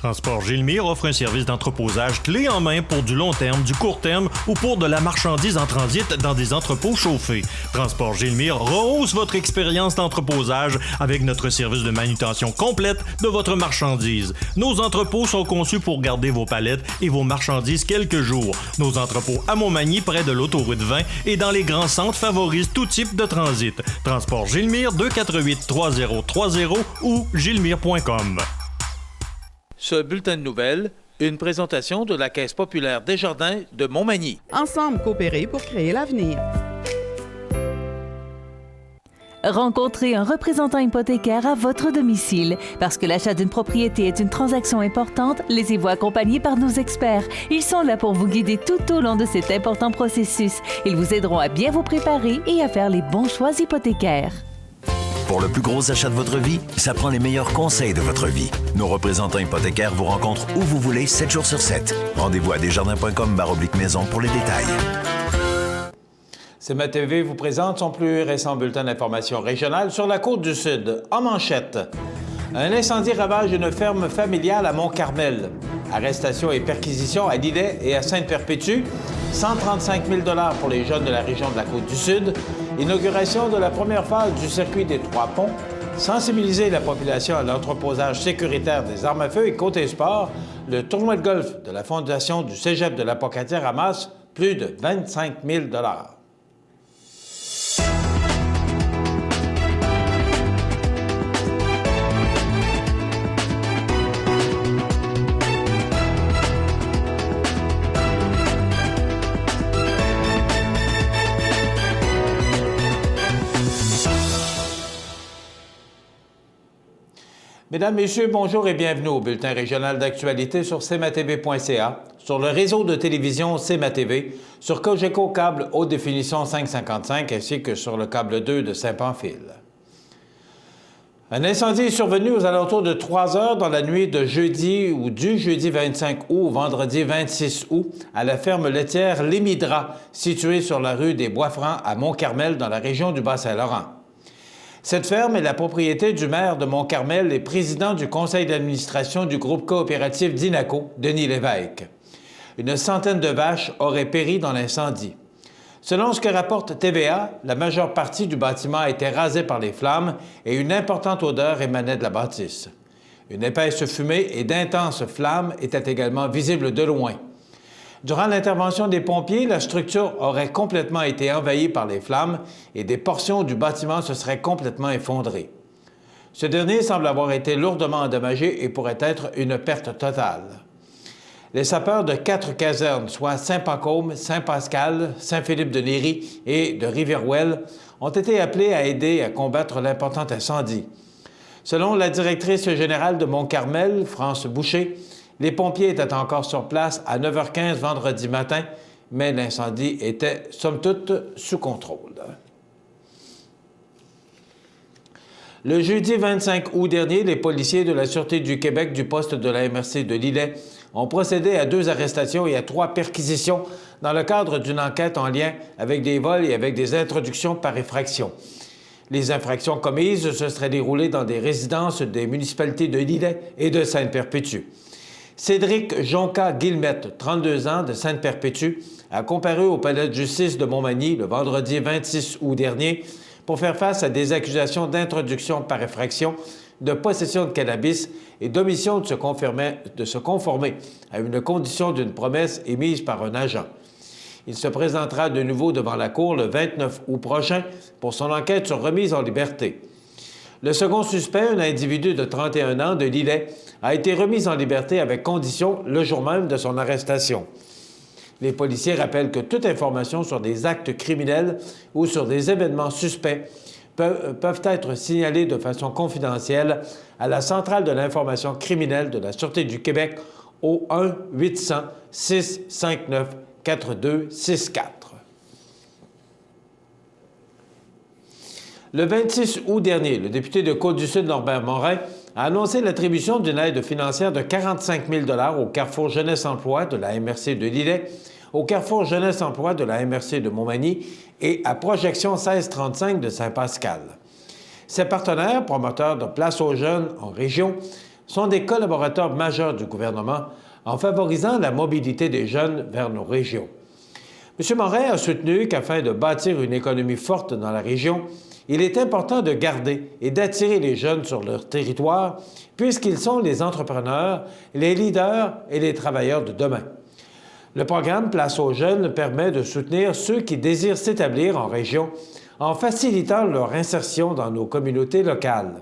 Transport Gilmire offre un service d'entreposage clé en main pour du long terme, du court terme ou pour de la marchandise en transit dans des entrepôts chauffés. Transport Gilmire rehausse votre expérience d'entreposage avec notre service de manutention complète de votre marchandise. Nos entrepôts sont conçus pour garder vos palettes et vos marchandises quelques jours. Nos entrepôts à Montmagny, près de l'autoroute 20 et dans les grands centres favorisent tout type de transit. Transport Gilmire 248-3030 ou gilmire.com. Ce bulletin de nouvelles, une présentation de la Caisse populaire Desjardins de Montmagny. Ensemble, coopérer pour créer l'avenir. Rencontrez un représentant hypothécaire à votre domicile. Parce que l'achat d'une propriété est une transaction importante, laissez-vous accompagner par nos experts. Ils sont là pour vous guider tout au long de cet important processus. Ils vous aideront à bien vous préparer et à faire les bons choix hypothécaires. Pour le plus gros achat de votre vie, ça prend les meilleurs conseils de votre vie. Nos représentants hypothécaires vous rencontrent où vous voulez, 7 jours sur 7. Rendez-vous à desjardins.com/maison pour les détails. CMA TV vous présente son plus récent bulletin d'information régionale sur la Côte-du-Sud. En manchette, un incendie ravage une ferme familiale à Mont-Carmel. Arrestation et perquisition à Lillet et à Sainte-Perpétue. 135 000 $ pour les jeunes de la région de la Côte-du-Sud. Inauguration de la première phase du circuit des Trois Ponts. Sensibiliser la population à l'entreposage sécuritaire des armes à feu et côté sport. Le tournoi de golf de la Fondation du Cégep de la Pocatière ramasse plus de 25 000 $. Mesdames, Messieurs, bonjour et bienvenue au bulletin régional d'actualité sur cmatv.ca, sur le réseau de télévision CMA TV, sur Cogeco câble haute définition 555 ainsi que sur le câble 2 de Saint-Pamphile. Un incendie est survenu aux alentours de 3 heures dans la nuit de jeudi ou du jeudi 25 août au vendredi 26 août à la ferme laitière L'Émidra, située sur la rue des Bois-Francs à Mont-Carmel dans la région du Bas-Saint-Laurent. Cette ferme est la propriété du maire de Mont-Carmel et président du conseil d'administration du groupe coopératif d'Inaco, Denis Lévesque. Une centaine de vaches auraient péri dans l'incendie. Selon ce que rapporte TVA, la majeure partie du bâtiment a été rasée par les flammes et une importante odeur émanait de la bâtisse. Une épaisse fumée et d'intenses flammes étaient également visibles de loin. Durant l'intervention des pompiers, la structure aurait complètement été envahie par les flammes et des portions du bâtiment se seraient complètement effondrées. Ce dernier semble avoir été lourdement endommagé et pourrait être une perte totale. Les sapeurs de 4 casernes, soit Saint-Pacôme, Saint-Pascal, Saint-Philippe-de-Néry et de Rivière-Ouelle, ont été appelés à aider à combattre l'important incendie. Selon la directrice générale de Mont-Carmel, France Boucher, les pompiers étaient encore sur place à 9h15 vendredi matin, mais l'incendie était, somme toute, sous contrôle. Le jeudi 25 août dernier, les policiers de la Sûreté du Québec du poste de la MRC de Lillet ont procédé à 2 arrestations et à 3 perquisitions dans le cadre d'une enquête en lien avec des vols et avec des introductions par effraction. Les infractions commises se seraient déroulées dans des résidences des municipalités de Lillet et de Sainte-Perpétue. Cédric Jonca-Guillemette, 32 ans, de Sainte-Perpétue, a comparu au palais de justice de Montmagny le vendredi 26 août dernier pour faire face à des accusations d'introduction par effraction, de possession de cannabis et d'omission de se conformer à une condition d'une promesse émise par un agent. Il se présentera de nouveau devant la Cour le 29 août prochain pour son enquête sur remise en liberté. Le second suspect, un individu de 31 ans de Lillet, a été remis en liberté avec condition le jour même de son arrestation. Les policiers rappellent que toute information sur des actes criminels ou sur des événements suspects peuvent être signalés de façon confidentielle à la Centrale de l'information criminelle de la Sûreté du Québec au 1-800-659-4264. Le 26 août dernier, le député de Côte-du-Sud, Norbert Morin, a annoncé l'attribution d'une aide financière de 45 000 $ au Carrefour Jeunesse Emploi de la MRC de Lillet, au Carrefour Jeunesse Emploi de la MRC de Montmagny et à Projection 1635 de Saint-Pascal. Ces partenaires, promoteurs de Place aux jeunes en région, sont des collaborateurs majeurs du gouvernement en favorisant la mobilité des jeunes vers nos régions. M. Morin a soutenu qu'afin de bâtir une économie forte dans la région, il est important de garder et d'attirer les jeunes sur leur territoire, puisqu'ils sont les entrepreneurs, les leaders et les travailleurs de demain. Le programme Place aux jeunes permet de soutenir ceux qui désirent s'établir en région en facilitant leur insertion dans nos communautés locales.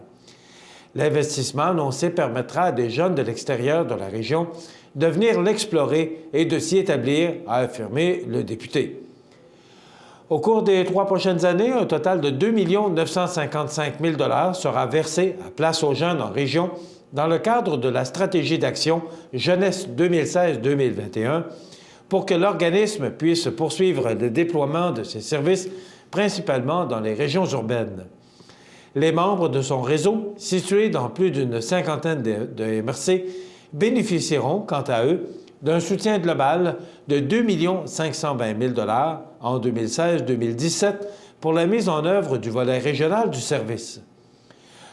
L'investissement annoncé permettra à des jeunes de l'extérieur de la région de venir l'explorer et de s'y établir, a affirmé le député. Au cours des 3 prochaines années, un total de 2 955 000 $ sera versé à Place aux jeunes en région dans le cadre de la stratégie d'action Jeunesse 2016-2021 pour que l'organisme puisse poursuivre le déploiement de ses services, principalement dans les régions urbaines. Les membres de son réseau, situés dans plus d'une cinquantaine de MRC, bénéficieront, quant à eux, d'un soutien global de 2 520 000 $ en 2016-2017 pour la mise en œuvre du volet régional du service.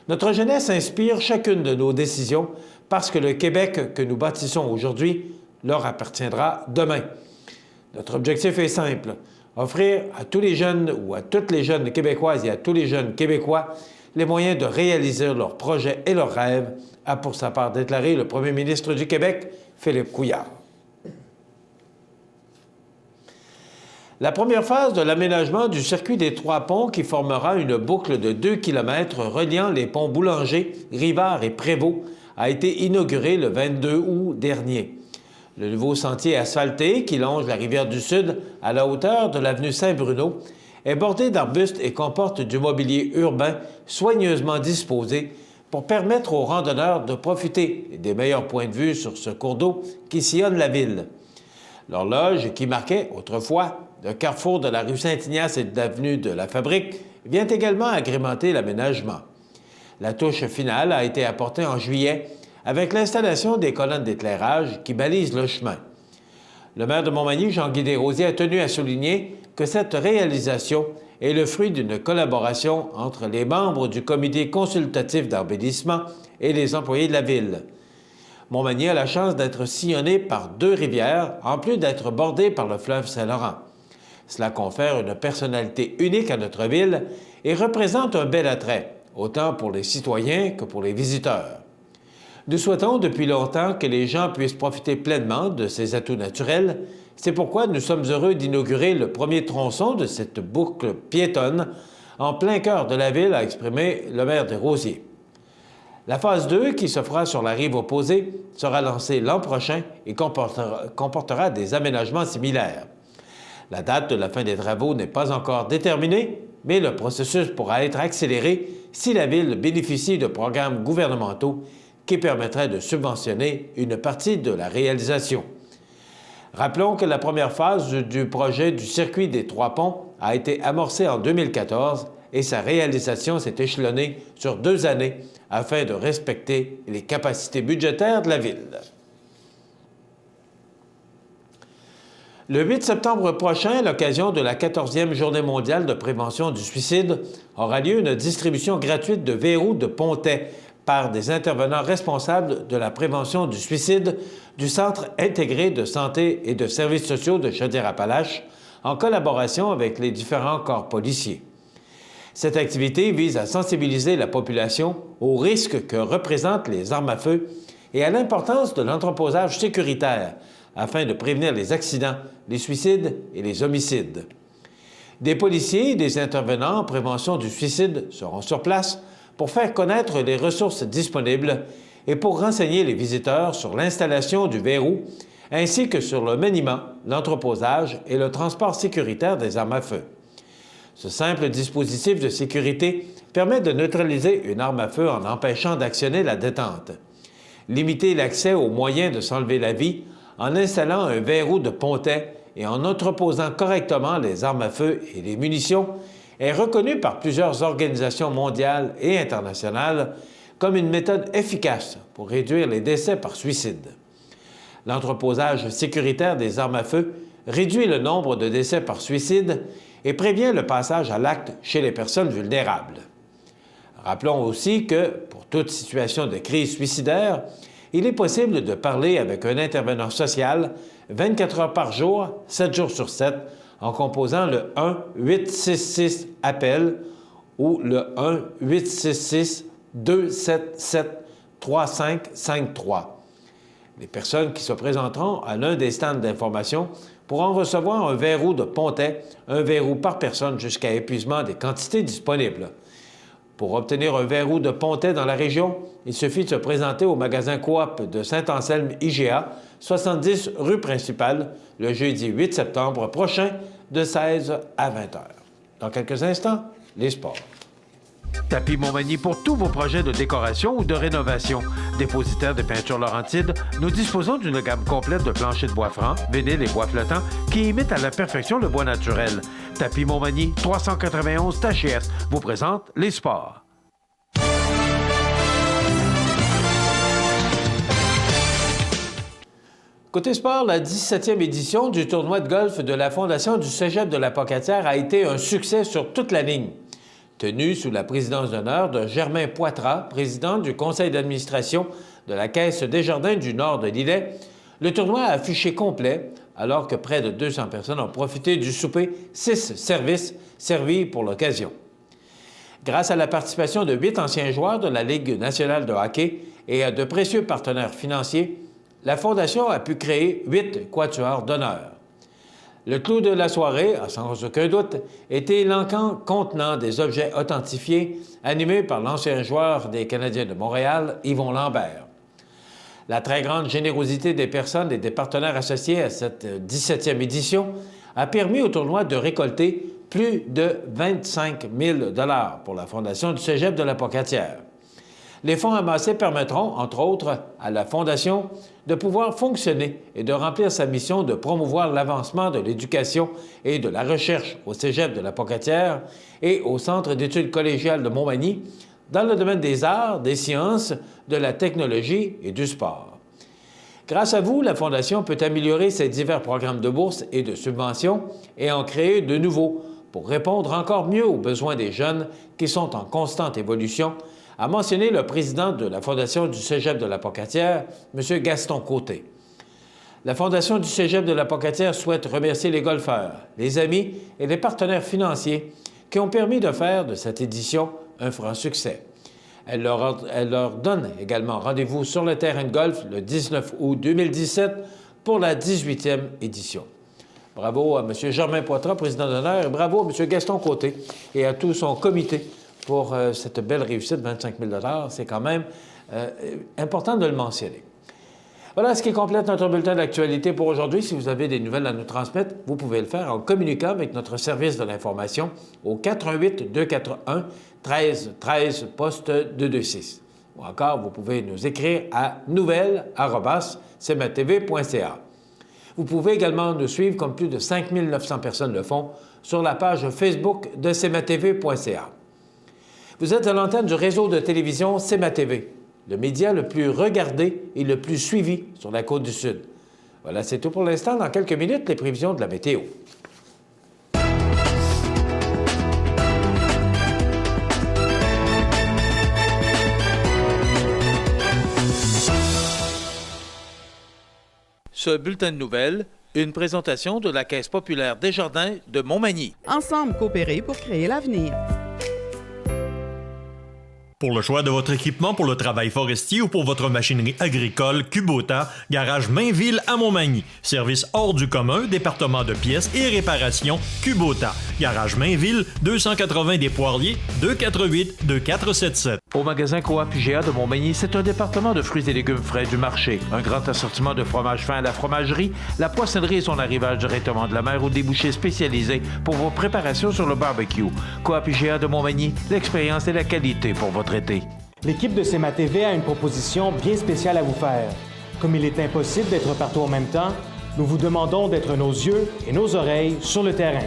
Notre jeunesse inspire chacune de nos décisions parce que le Québec que nous bâtissons aujourd'hui leur appartiendra demain. Notre objectif est simple, offrir à tous les jeunes ou à toutes les jeunes québécoises et à tous les jeunes québécois les moyens de réaliser leurs projets et leurs rêves, a pour sa part déclaré le premier ministre du Québec, Philippe Couillard. La première phase de l'aménagement du circuit des Trois-Ponts, qui formera une boucle de 2 km reliant les ponts Boulanger, Rivard et Prévost, a été inaugurée le 22 août dernier. Le nouveau sentier asphalté qui longe la rivière du Sud à la hauteur de l'avenue Saint-Bruno est bordé d'arbustes et comporte du mobilier urbain soigneusement disposé pour permettre aux randonneurs de profiter des meilleurs points de vue sur ce cours d'eau qui sillonne la ville. L'horloge, qui marquait autrefois le carrefour de la rue Saint-Ignace et de l'avenue de la Fabrique, vient également agrémenter l'aménagement. La touche finale a été apportée en juillet avec l'installation des colonnes d'éclairage qui balisent le chemin. Le maire de Montmagny, Jean-Guy Desrosiers, a tenu à souligner que cette réalisation est le fruit d'une collaboration entre les membres du comité consultatif d'embellissement et les employés de la ville. Montmagny a la chance d'être sillonné par 2 rivières, en plus d'être bordé par le fleuve Saint-Laurent. Cela confère une personnalité unique à notre ville et représente un bel attrait, autant pour les citoyens que pour les visiteurs. Nous souhaitons depuis longtemps que les gens puissent profiter pleinement de ces atouts naturels. C'est pourquoi nous sommes heureux d'inaugurer le premier tronçon de cette boucle piétonne en plein cœur de la ville, a exprimé le maire Desrosiers. La phase 2, qui se fera sur la rive opposée, sera lancée l'an prochain et comportera des aménagements similaires. La date de la fin des travaux n'est pas encore déterminée, mais le processus pourra être accéléré si la ville bénéficie de programmes gouvernementaux qui permettraient de subventionner une partie de la réalisation. Rappelons que la première phase du projet du circuit des Trois-Ponts a été amorcée en 2014 et sa réalisation s'est échelonnée sur 2 années afin de respecter les capacités budgétaires de la ville. Le 8 septembre prochain, à l'occasion de la 14e Journée mondiale de prévention du suicide, aura lieu une distribution gratuite de verrous de Pontet par des intervenants responsables de la prévention du suicide du Centre intégré de santé et de services sociaux de Chaudière-Appalaches, en collaboration avec les différents corps policiers. Cette activité vise à sensibiliser la population aux risques que représentent les armes à feu et à l'importance de l'entreposage sécuritaire afin de prévenir les accidents, les suicides et les homicides. Des policiers et des intervenants en prévention du suicide seront sur place pour faire connaître les ressources disponibles et pour renseigner les visiteurs sur l'installation du verrou, ainsi que sur le maniement, l'entreposage et le transport sécuritaire des armes à feu. Ce simple dispositif de sécurité permet de neutraliser une arme à feu en empêchant d'actionner la détente. Limiter l'accès aux moyens de s'enlever la vie en installant un verrou de Pontet et en entreposant correctement les armes à feu et les munitions est reconnu par plusieurs organisations mondiales et internationales comme une méthode efficace pour réduire les décès par suicide. L'entreposage sécuritaire des armes à feu réduit le nombre de décès par suicide et prévient le passage à l'acte chez les personnes vulnérables. Rappelons aussi que, pour toute situation de crise suicidaire, il est possible de parler avec un intervenant social 24 heures par jour, 7 jours sur 7, en composant le 1-866-APPEL ou le 1-866-277-3553. Les personnes qui se présenteront à l'un des stands d'information pourront recevoir un verrou de pontet, un verrou par personne jusqu'à épuisement des quantités disponibles. Pour obtenir un verrou de pontet dans la région, il suffit de se présenter au magasin Coop de Saint-Anselme-IGA, 70 rue principale, le jeudi 8 septembre prochain, de 16 à 20 heures. Dans quelques instants, les sports. Tapis Montmagny pour tous vos projets de décoration ou de rénovation. Dépositaire de peinture Laurentide, nous disposons d'une gamme complète de planchers de bois franc, vinyle et bois flottants qui imitent à la perfection le bois naturel. Tapis Montmagny, 391 Tachias, vous présente les sports. Côté sport, la 17e édition du tournoi de golf de la Fondation du Cégep de la Pocatière a été un succès sur toute la ligne. Tenu sous la présidence d'honneur de Germain Poitras, président du conseil d'administration de la Caisse Desjardins du Nord de l'Îlet, le tournoi a affiché complet, alors que près de 200 personnes ont profité du souper 6 services servis pour l'occasion. Grâce à la participation de 8 anciens joueurs de la Ligue nationale de hockey et à de précieux partenaires financiers, la Fondation a pu créer 8 quatuors d'honneur. Le clou de la soirée, sans aucun doute, était l'encan contenant des objets authentifiés animé par l'ancien joueur des Canadiens de Montréal, Yvon Lambert. La très grande générosité des personnes et des partenaires associés à cette 17e édition a permis au tournoi de récolter plus de 25 000 $ pour la Fondation du Cégep de la Pocatière. Les fonds amassés permettront, entre autres, à la Fondation de pouvoir fonctionner et de remplir sa mission de promouvoir l'avancement de l'éducation et de la recherche au Cégep de la Pocatière et au Centre d'études collégiales de Montmagny dans le domaine des arts, des sciences, de la technologie et du sport. Grâce à vous, la Fondation peut améliorer ses divers programmes de bourse et de subventions et en créer de nouveaux pour répondre encore mieux aux besoins des jeunes qui sont en constante évolution, a mentionné le président de la Fondation du Cégep de la Pocatière, M. Gaston Côté. La Fondation du Cégep de la Pocatière souhaite remercier les golfeurs, les amis et les partenaires financiers qui ont permis de faire de cette édition un franc succès. Elle leur donne également rendez-vous sur le terrain de golf le 19 août 2017 pour la 18e édition. Bravo à M. Germain Poitras, président d'honneur, et bravo à M. Gaston Côté et à tout son comité pour cette belle réussite, 25 000 $. C'est quand même important de le mentionner. Voilà ce qui complète notre bulletin d'actualité pour aujourd'hui. Si vous avez des nouvelles à nous transmettre, vous pouvez le faire en communiquant avec notre service de l'information au 418-241-1313, poste 226. Ou encore, vous pouvez nous écrire à nouvelles@cmatv.ca. Vous pouvez également nous suivre, comme plus de 5 900 personnes le font, sur la page Facebook de cmatv.ca. Vous êtes à l'antenne du réseau de télévision CMA-TV, le média le plus regardé et le plus suivi sur la Côte-du-Sud. Voilà, c'est tout pour l'instant. Dans quelques minutes, les prévisions de la météo. Ce bulletin de nouvelles, une présentation de la Caisse populaire Desjardins de Montmagny. Ensemble coopérer pour créer l'avenir. Pour le choix de votre équipement pour le travail forestier ou pour votre machinerie agricole, Kubota, garage Mainville à Montmagny. Service hors du commun, département de pièces et réparation, Kubota. Garage Mainville, 280 des Poiriers, 248-2477. Au magasin Coop IGA de Montmagny, c'est un département de fruits et légumes frais du marché. Un grand assortiment de fromages fins à la fromagerie, la poissonnerie et son arrivage directement de la mer ou des bouchées spécialisés pour vos préparations sur le barbecue. Coop IGA de Montmagny, l'expérience et la qualité pour votre été. L'équipe de CMA-TV a une proposition bien spéciale à vous faire. Comme il est impossible d'être partout en même temps, nous vous demandons d'être nos yeux et nos oreilles sur le terrain.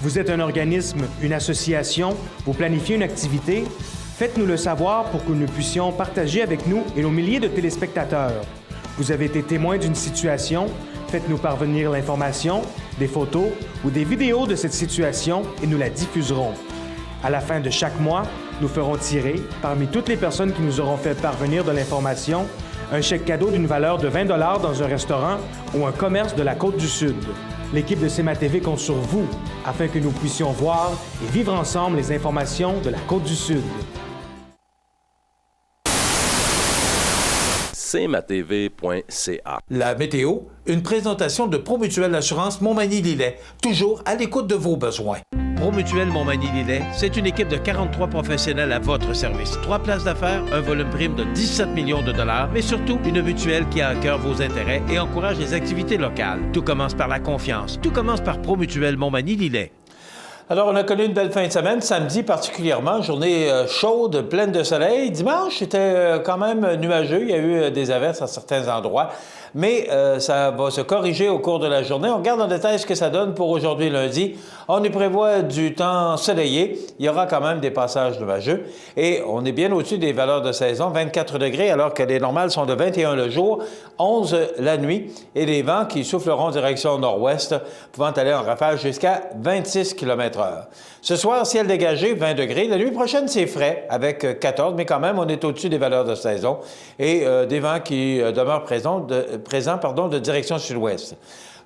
Vous êtes un organisme, une association, vous planifiez une activité, faites-nous le savoir pour que nous puissions partager avec nous et nos milliers de téléspectateurs. Vous avez été témoin d'une situation, faites-nous parvenir l'information, des photos ou des vidéos de cette situation et nous la diffuserons. À la fin de chaque mois, Nous ferons tirer, parmi toutes les personnes qui nous auront fait parvenir de l'information, un chèque cadeau d'une valeur de 20 $ dans un restaurant ou un commerce de la Côte-du-Sud. L'équipe de CMA-TV compte sur vous afin que nous puissions voir et vivre ensemble les informations de la Côte-du-Sud. cmatv.ca. La météo, une présentation de Promutuelle Assurance Montmagny-Lillet, toujours à l'écoute de vos besoins. Promutuelle Montmagny-Lillet, c'est une équipe de 43 professionnels à votre service. 3 places d'affaires, un volume prime de 17 millions de dollars, mais surtout une mutuelle qui a à cœur vos intérêts et encourage les activités locales. Tout commence par la confiance. Tout commence par Promutuelle Montmagny-Lillet. Alors, on a connu une belle fin de semaine, samedi particulièrement, journée chaude, pleine de soleil. Dimanche, c'était quand même nuageux, il y a eu des averses à certains endroits, mais ça va se corriger au cours de la journée. On regarde en détail ce que ça donne pour aujourd'hui lundi. On y prévoit du temps soleillé, il y aura quand même des passages nuageux et on est bien au-dessus des valeurs de saison, 24 degrés, alors que les normales sont de 21 le jour, 11 la nuit, et les vents qui souffleront direction nord-ouest, pouvant aller en rafale jusqu'à 26 km/h. Ce soir, ciel dégagé, 20 degrés. La nuit prochaine, c'est frais, avec 14, mais quand même, on est au-dessus des valeurs de saison et des vents qui demeurent présents de direction sud-ouest.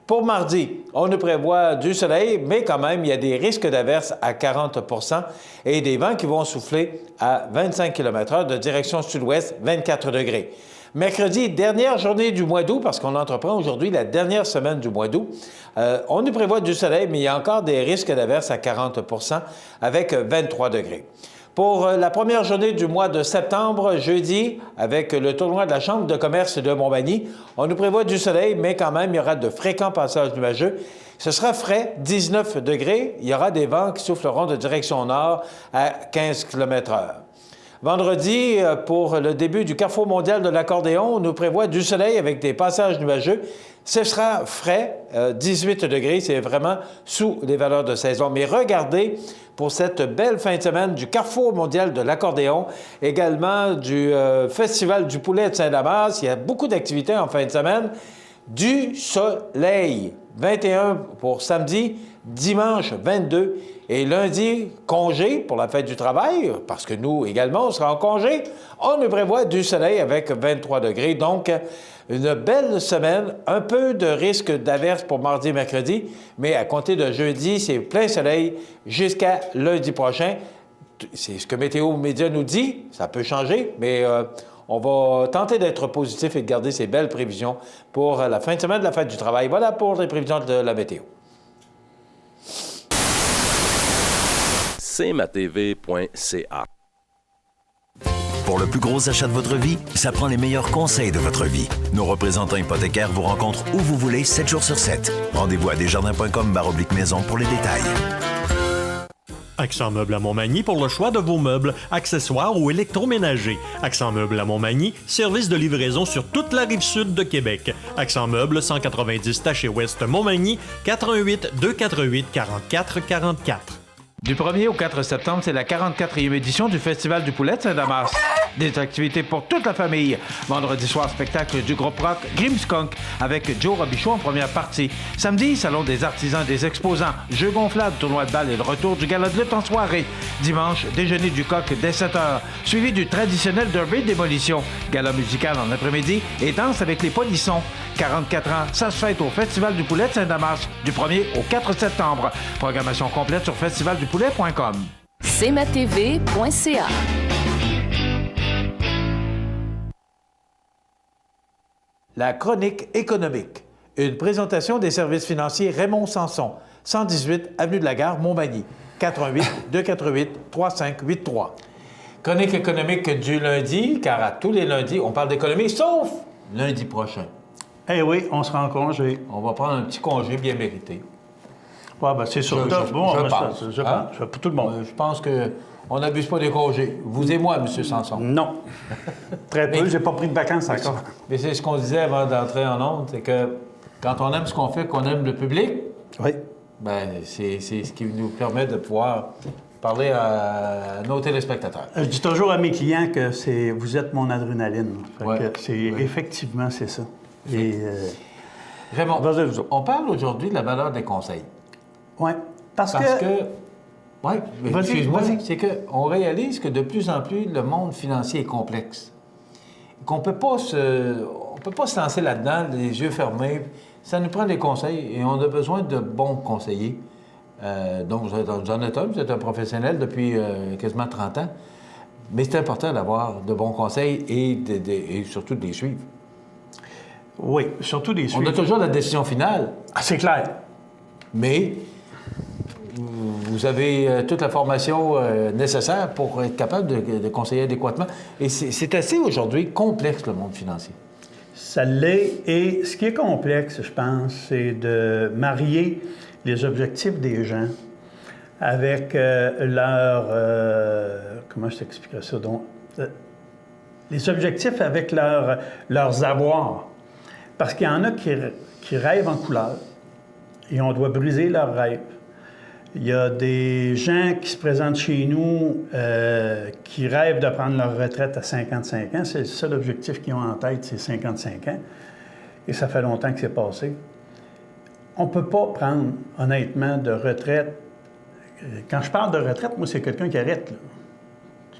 Pour mardi, on nous prévoit du soleil, mais quand même, il y a des risques d'averses à 40 % et des vents qui vont souffler à 25 km/h de direction sud-ouest, 24 degrés. Mercredi, dernière journée du mois d'août, parce qu'on entreprend aujourd'hui la dernière semaine du mois d'août. On nous prévoit du soleil, mais il y a encore des risques d'averses à 40 % avec 23 degrés. Pour la première journée du mois de septembre, jeudi, avec le tournoi de la Chambre de commerce de Montmagny, on nous prévoit du soleil, mais quand même, il y aura de fréquents passages nuageux. Ce sera frais, 19 degrés. Il y aura des vents qui souffleront de direction nord à 15 km/h. Vendredi, pour le début du Carrefour mondial de l'accordéon, on nous prévoit du soleil avec des passages nuageux. Ce sera frais, 18 degrés, c'est vraiment sous les valeurs de saison. Mais regardez, pour cette belle fin de semaine du Carrefour mondial de l'accordéon, également du Festival du poulet de Saint-Damas, il y a beaucoup d'activités en fin de semaine. Du soleil, 21 pour samedi, dimanche 22 et lundi, congé pour la fête du travail, parce que nous également, on sera en congé. On nous prévoit du soleil avec 23 degrés, donc une belle semaine, un peu de risque d'averse pour mardi et mercredi, mais à compter de jeudi, c'est plein soleil jusqu'à lundi prochain. C'est ce que Météo Média nous dit, ça peut changer, mais on va tenter d'être positif et de garder ces belles prévisions pour la fin de semaine de la fête du travail. Voilà pour les prévisions de la météo. cmatv.ca. Pour le plus gros achat de votre vie, ça prend les meilleurs conseils de votre vie. Nos représentants hypothécaires vous rencontrent où vous voulez, 7 jours sur 7. Rendez-vous à desjardins.com/maison pour les détails. Accent Meubles à Montmagny pour le choix de vos meubles, accessoires ou électroménagers. Accent Meubles à Montmagny, service de livraison sur toute la rive sud de Québec. Accent Meubles, 190 Taché-Ouest Montmagny, 88 248 44 44. Du 1er au 4 septembre, c'est la 44e édition du Festival du poulet de Saint-Damas. Des activités pour toute la famille. Vendredi soir, spectacle du groupe rock Grimmskunk avec Joe Robichaud en première partie. Samedi, salon des artisans et des exposants. Jeux gonflables, tournoi de balle et le retour du gala de lutte en soirée. Dimanche, déjeuner du coq dès 7h, suivi du traditionnel derby démolition. Gala musical en après-midi et danse avec les polissons. 44 ans, ça se fête au Festival du poulet de Saint-Damas du 1er au 4 septembre. Programmation complète sur festivaldupoulet.com. cmatv.ca. La chronique économique. Une présentation des services financiers Raymond Sanson, 118 Avenue de la Gare, Montmagny, 88 248 3583. Chronique économique du lundi, car à tous les lundis, on parle d'économie, sauf lundi prochain. Eh oui, on sera en congé. On va prendre un petit congé bien mérité. Oui, bien, c'est sûr. Je pense. Pour tout le monde. Je pense qu'on n'abuse pas des congés. Vous et moi, M. Sanson. Non. Très peu. J'ai pas pris de vacances encore. Mais c'est ce qu'on disait avant d'entrer en ondes, c'est que quand on aime ce qu'on fait, qu'on aime le public, oui. Bien, c'est ce qui nous permet de pouvoir parler à nos téléspectateurs. Je dis toujours à mes clients que vous êtes mon adrénaline. Effectivement, c'est ça. Et, Raymond, on parle aujourd'hui de la valeur des conseils. Oui. Parce que Oui, Vas-y, excuse-moi, vas-y. c'est qu'on réalise que de plus en plus, le monde financier est complexe. Qu'on peut pas on peut pas se lancer là-dedans, les yeux fermés. Ça nous prend des conseils et on a besoin de bons conseillers. Donc, vous en êtes un, vous êtes un professionnel depuis quasiment 30 ans. Mais c'est important d'avoir de bons conseils et surtout de les suivre. Oui, surtout des On a toujours la décision finale. Ah, c'est clair. Mais vous avez toute la formation nécessaire pour être capable de conseiller adéquatement. Et c'est assez aujourd'hui complexe, le monde financier. Ça l'est. Et ce qui est complexe, je pense, c'est de marier les objectifs des gens avec comment je t'expliquerais ça? Donc, les objectifs avec leurs avoirs. Parce qu'il y en a qui rêvent en couleur et on doit briser leurs rêves. Il y a des gens qui se présentent chez nous qui rêvent de prendre leur retraite à 55 ans. C'est le seul objectif qu'ils ont en tête, c'est 55 ans. Et ça fait longtemps que c'est passé. On ne peut pas prendre, honnêtement, de retraite. Quand je parle de retraite, moi, c'est quelqu'un qui arrête. Là.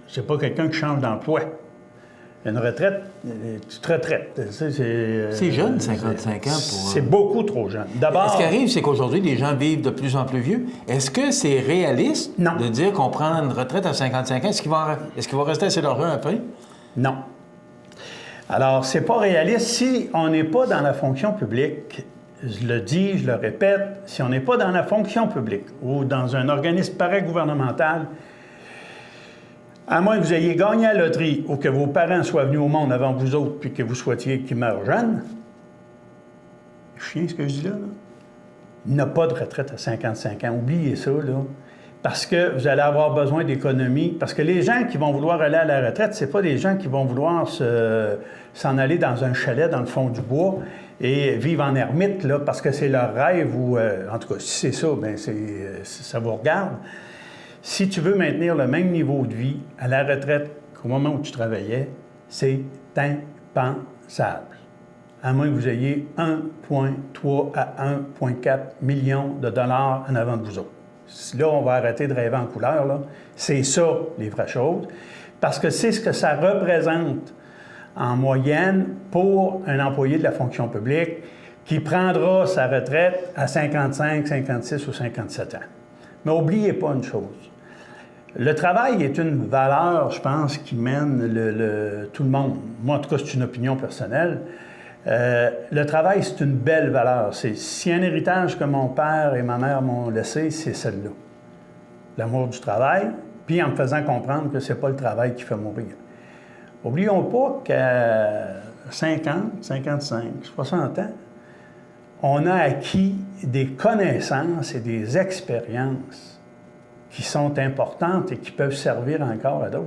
C'est pas quelqu'un qui change d'emploi. Une retraite, tu te retraites. C'est jeune, 55 ans. C'est beaucoup trop jeune. D'abord, ce qui arrive, c'est qu'aujourd'hui, les gens vivent de plus en plus vieux. Est-ce que c'est réaliste de dire qu'on prend une retraite à 55 ans? Est-ce qu'il va rester assez d'argent après? Non. Alors, c'est pas réaliste. Si on n'est pas dans la fonction publique, je le dis, je le répète, si on n'est pas dans la fonction publique ou dans un organisme paragouvernemental, à moins que vous ayez gagné à la loterie ou que vos parents soient venus au monde avant vous autres puis que vous souhaitiez qu'ils meurent jeunes, c'est chiant ce que je dis là. Il n'y a pas de retraite à 55 ans. Oubliez ça, là. Parce que vous allez avoir besoin d'économie. Parce que les gens qui vont vouloir aller à la retraite, c'est pas des gens qui vont vouloir s'en aller dans un chalet dans le fond du bois et vivre en ermite, là, parce que c'est leur rêve ou... en tout cas, si c'est ça, bien, ça vous regarde. Si tu veux maintenir le même niveau de vie à la retraite qu'au moment où tu travaillais, c'est impensable. À moins que vous ayez 1,3 à 1,4 million de dollars en avant de vous autres. Là, on va arrêter de rêver en couleur, là. C'est ça, les vraies choses. Parce que c'est ce que ça représente en moyenne pour un employé de la fonction publique qui prendra sa retraite à 55, 56 ou 57 ans. Mais n'oubliez pas une chose. Le travail est une valeur, je pense, qui mène tout le monde. Moi, en tout cas, c'est une opinion personnelle. Le travail, c'est une belle valeur. Si un héritage que mon père et ma mère m'ont laissé, c'est celle-là. L'amour du travail, puis en me faisant comprendre que c'est pas le travail qui fait mourir. N'oublions pas qu'à 50, 55, 60 ans, on a acquis des connaissances et des expériences qui sont importantes et qui peuvent servir encore à d'autres.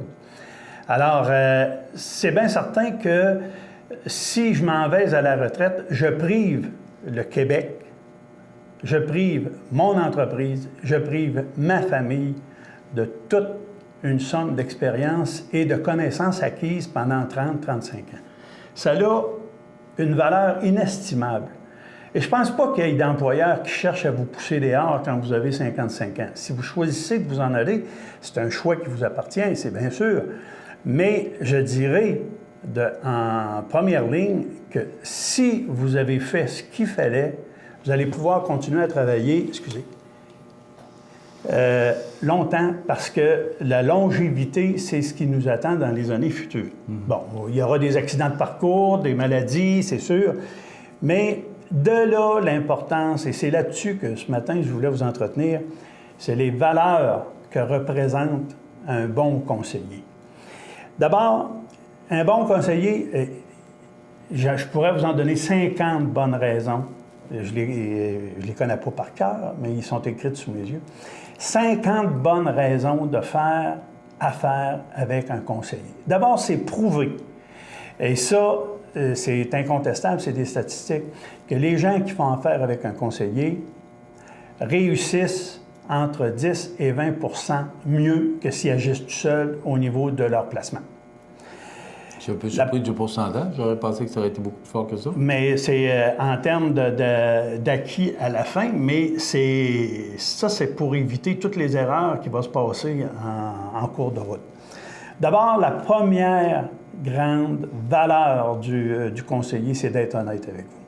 Alors, c'est bien certain que si je m'en vais à la retraite, je prive le Québec, je prive mon entreprise, je prive ma famille de toute une somme d'expérience et de connaissances acquises pendant 30-35 ans. Ça a une valeur inestimable. Et je ne pense pas qu'il y ait d'employeurs qui cherchent à vous pousser dehors quand vous avez 55 ans. Si vous choisissez de vous en aller, c'est un choix qui vous appartient, c'est bien sûr. Mais je dirais en première ligne que si vous avez fait ce qu'il fallait, vous allez pouvoir continuer à travailler, longtemps, parce que la longévité, c'est ce qui nous attend dans les années futures. Bon, il y aura des accidents de parcours, des maladies, c'est sûr, mais de là l'importance, et c'est là-dessus que ce matin je voulais vous entretenir, c'est les valeurs que représente un bon conseiller. D'abord, un bon conseiller, je pourrais vous en donner 50 bonnes raisons. Je les connais pas par cœur, mais ils sont écrites sous mes yeux. 50 bonnes raisons de faire affaire avec un conseiller. D'abord, c'est prouvé. Et ça, c'est incontestable, c'est des statistiques, que les gens qui font affaire avec un conseiller réussissent entre 10 et 20 mieux que s'ils agissent tout seuls au niveau de leur placement. Je suis un peu surpris du pourcentage. J'aurais pensé que ça aurait été beaucoup plus fort que ça. Mais c'est en termes d'acquis à la fin, mais c'est pour éviter toutes les erreurs qui vont se passer en cours de route. D'abord, la première grande valeur du conseiller, c'est d'être honnête avec vous.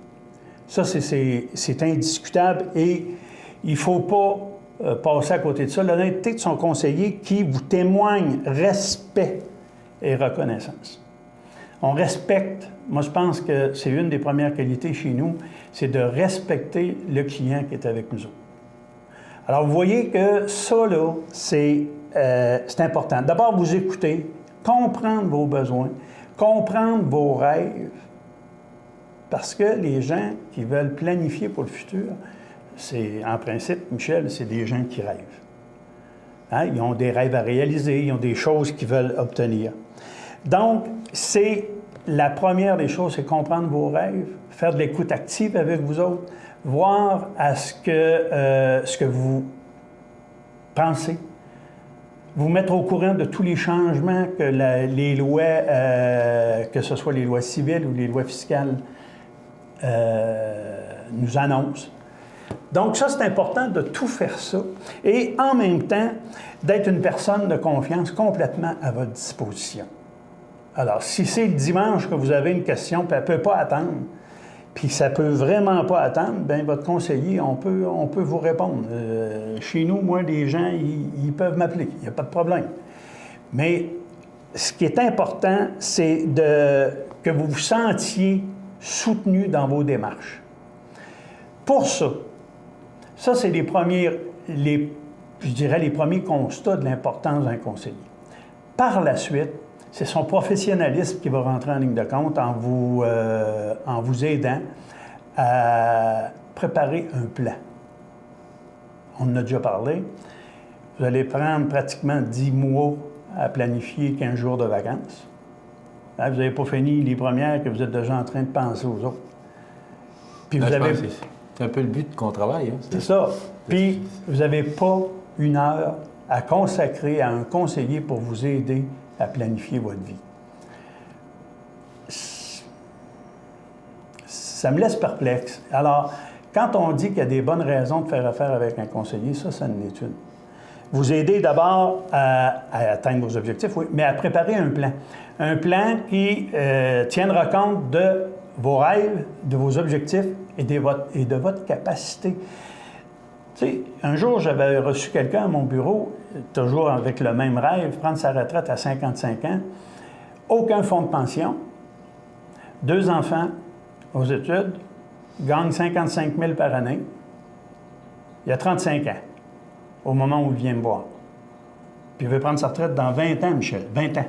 Ça, c'est indiscutable et il ne faut pas passer à côté de ça. L'honnêteté de son conseiller qui vous témoigne respect et reconnaissance. On respecte, moi je pense que c'est une des premières qualités chez nous, c'est de respecter le client qui est avec nous autres. Alors vous voyez que ça, là, c'est important. D'abord, vous écoutez, comprendre vos besoins, comprendre vos rêves, parce que les gens qui veulent planifier pour le futur, c'est, en principe, Michel, c'est des gens qui rêvent. Hein? Ils ont des rêves à réaliser, ils ont des choses qu'ils veulent obtenir. Donc, c'est la première des choses, c'est comprendre vos rêves, faire de l'écoute active avec vous autres, voir à ce que vous pensez, vous mettre au courant de tous les changements que les lois, que ce soit les lois civiles ou les lois fiscales, nous annoncent. Donc ça, c'est important de tout faire ça et en même temps, d'être une personne de confiance complètement à votre disposition. Alors, si c'est le dimanche que vous avez une question, puis elle ne peut pas attendre, puis ça ne peut vraiment pas attendre, bien, votre conseiller, on peut vous répondre. Chez nous, moi, les gens, ils peuvent m'appeler, il n'y a pas de problème. Mais ce qui est important, c'est que vous vous sentiez soutenu dans vos démarches. Pour ça, c'est les premiers constats de l'importance d'un conseiller. Par la suite, c'est son professionnalisme qui va rentrer en ligne de compte en vous aidant à préparer un plan. On en a déjà parlé. Vous allez prendre pratiquement 10 mois à planifier 15 jours de vacances. Là, vous n'avez pas fini les premières que vous êtes déjà en train de penser aux autres. Puis vous avez... C'est un peu le but qu'on travaille. Hein? C'est ça. Puis vous n'avez pas une heure à consacrer à un conseiller pour vous aider à planifier votre vie. Ça me laisse perplexe. Alors, quand on dit qu'il y a des bonnes raisons de faire affaire avec un conseiller, ça en est une. Vous aider d'abord à atteindre vos objectifs, oui, mais à préparer un plan. Un plan qui tiendra compte de vos rêves, de vos objectifs et de votre capacité. Tu sais, un jour, j'avais reçu quelqu'un à mon bureau, toujours avec le même rêve, prendre sa retraite à 55 ans, aucun fonds de pension, 2 enfants aux études, gagne 55 000 par année. Il y a 35 ans, au moment où il vient me voir. Puis il veut prendre sa retraite dans 20 ans, Michel, 20 ans.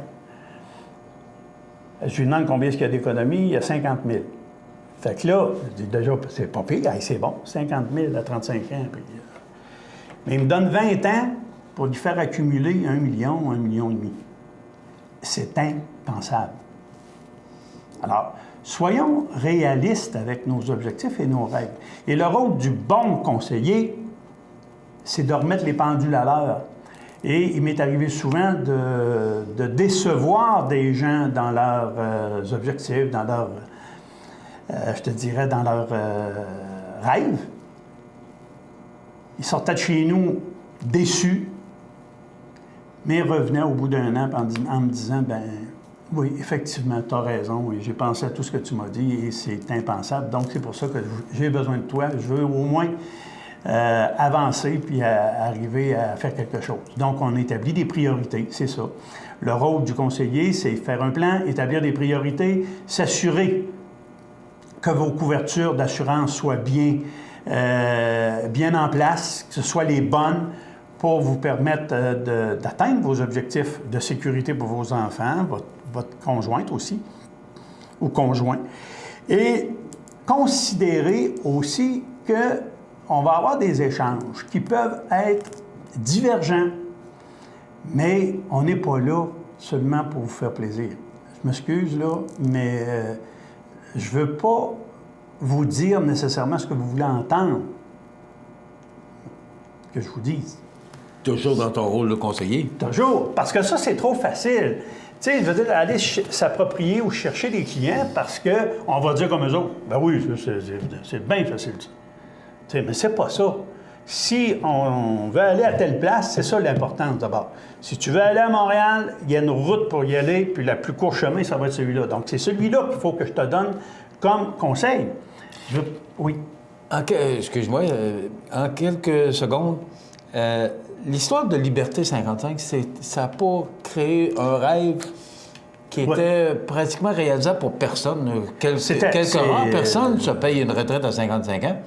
Je lui demande combien est-ce qu'il y a d'économie, il y a 50 000. Fait que là, je dis déjà, c'est pas pire, c'est bon, 50 000 à 35 ans. Puis, mais il me donne 20 ans pour lui faire accumuler 1 million, 1,5 million. C'est impensable. Alors, soyons réalistes avec nos objectifs et nos règles. Et le rôle du bon conseiller, c'est de remettre les pendules à l'heure. Et il m'est arrivé souvent de décevoir des gens dans leurs objectifs, dans leurs, je te dirais, dans leurs rêves. Ils sortaient de chez nous déçus, mais revenaient au bout d'un an en me disant, ben oui, effectivement, tu as raison, et j'ai pensé à tout ce que tu m'as dit, et c'est impensable. Donc, c'est pour ça que j'ai besoin de toi. Je veux au moins avancer puis arriver à faire quelque chose. Donc, on établit des priorités, c'est ça. Le rôle du conseiller, c'est faire un plan, établir des priorités, s'assurer que vos couvertures d'assurance soient bien en place, que ce soit les bonnes pour vous permettre d'atteindre vos objectifs de sécurité pour vos enfants, votre conjointe aussi, ou conjoint. Et considérez aussi que on va avoir des échanges qui peuvent être divergents, mais on n'est pas là seulement pour vous faire plaisir. Je m'excuse, là, mais je ne veux pas vous dire nécessairement ce que vous voulez entendre que je vous dise. Toujours dans ton rôle de conseiller. Toujours. Parce que ça, c'est trop facile. Tu sais, je veux dire, aller s'approprier ou chercher des clients parce qu'on va dire comme eux autres. Ben oui, c'est bien facile, ça. Tu sais, mais c'est pas ça. Si on veut aller à telle place, c'est ça l'importance d'abord. Si tu veux aller à Montréal, il y a une route pour y aller, puis le plus court chemin, ça va être celui-là. Donc, c'est celui-là qu'il faut que je te donne comme conseil. Oui. Excuse-moi, en quelques secondes, l'histoire de Liberté 55, ça n'a pas créé un rêve qui était pratiquement réalisable pour personne. Quelques rares personnes se payent une retraite à 55 ans.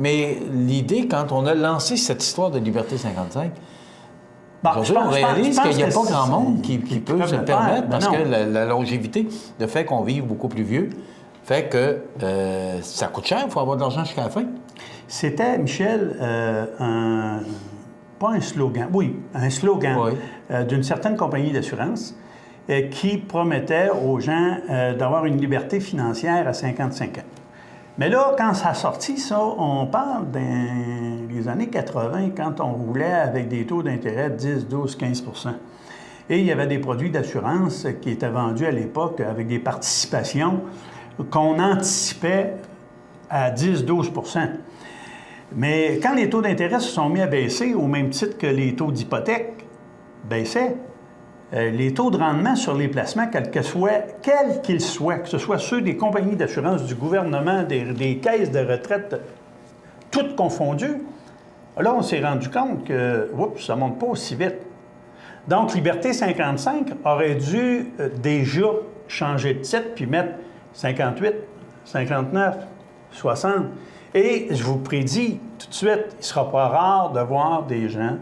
Mais l'idée, quand on a lancé cette histoire de Liberté 55, aujourd'hui, on réalise qu'il n'y a pas grand monde qui peut se le permettre parce que la longévité, le fait qu'on vive beaucoup plus vieux, fait que ça coûte cher, il faut avoir de l'argent jusqu'à la fin. C'était, Michel, pas un slogan, un slogan d'une certaine compagnie d'assurance qui promettait aux gens d'avoir une liberté financière à 55 ans. Mais là, quand ça a sorti, ça, on parle des années 80, quand on roulait avec des taux d'intérêt de 10, 12, 15 %. Et il y avait des produits d'assurance qui étaient vendus à l'époque avec des participations qu'on anticipait à 10, 12 %. Mais quand les taux d'intérêt se sont mis à baisser, au même titre que les taux d'hypothèque baissaient, les taux de rendement sur les placements, quels qu'ils soient, que ce soit ceux des compagnies d'assurance, du gouvernement, des caisses de retraite, toutes confondues, là, on s'est rendu compte que, ça ne monte pas aussi vite. Donc, Liberté 55 aurait dû déjà changer de titre puis mettre 58, 59, 60. Et je vous prédis tout de suite, il ne sera pas rare de voir des gens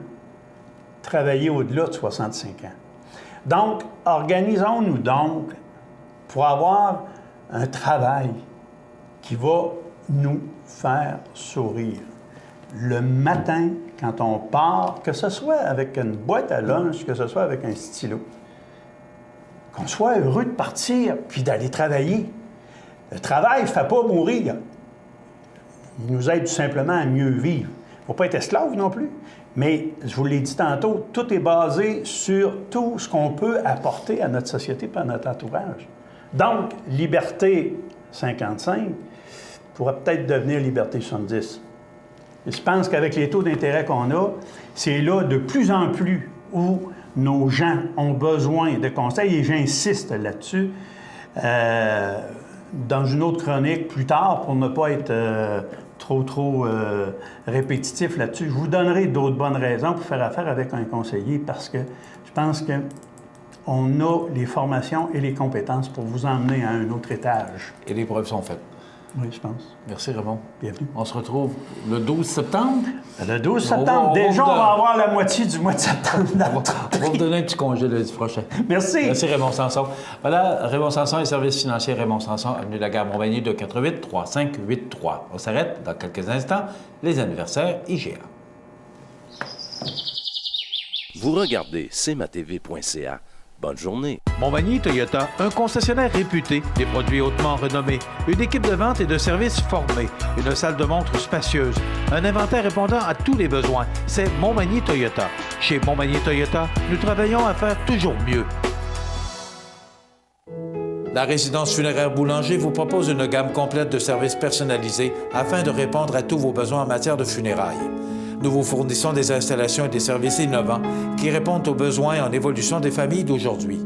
travailler au-delà de 65 ans. Donc, organisons-nous donc pour avoir un travail qui va nous faire sourire. Le matin, quand on part, que ce soit avec une boîte à lunch, que ce soit avec un stylo, qu'on soit heureux de partir puis d'aller travailler. Le travail ne fait pas mourir. Il nous aide tout simplement à mieux vivre. Il ne faut pas être esclave non plus. Mais, je vous l'ai dit tantôt, tout est basé sur tout ce qu'on peut apporter à notre société et à notre entourage. Donc, Liberté 55 pourrait peut-être devenir Liberté 70. Et je pense qu'avec les taux d'intérêt qu'on a, c'est là de plus en plus où nos gens ont besoin de conseils, et j'insiste là-dessus dans une autre chronique plus tard pour ne pas être trop répétitif là-dessus. Je vous donnerai d'autres bonnes raisons pour faire affaire avec un conseiller parce que je pense qu'on a les formations et les compétences pour vous emmener à un autre étage. Et les preuves sont faites. Oui, je pense. Merci, Raymond. Bienvenue. On se retrouve le 12 septembre. Le 12 septembre. Déjà, on va avoir la moitié du mois de septembre. On va vous donner un petit congé le prochain. Merci. Merci, Raymond Sanson. Voilà, Raymond Sanson et services financiers Raymond Sanson, avenue de la Gare Montmagny, 248-3583. On s'arrête dans quelques instants. Les anniversaires IGA. Vous regardez cmatv.ca. Bonne journée. Montmagny Toyota, un concessionnaire réputé, des produits hautement renommés, une équipe de vente et de services formée, une salle de montre spacieuse, un inventaire répondant à tous les besoins. C'est Montmagny Toyota. Chez Montmagny Toyota, nous travaillons à faire toujours mieux. La résidence funéraire Boulanger vous propose une gamme complète de services personnalisés afin de répondre à tous vos besoins en matière de funérailles. Nous vous fournissons des installations et des services innovants qui répondent aux besoins en évolution des familles d'aujourd'hui.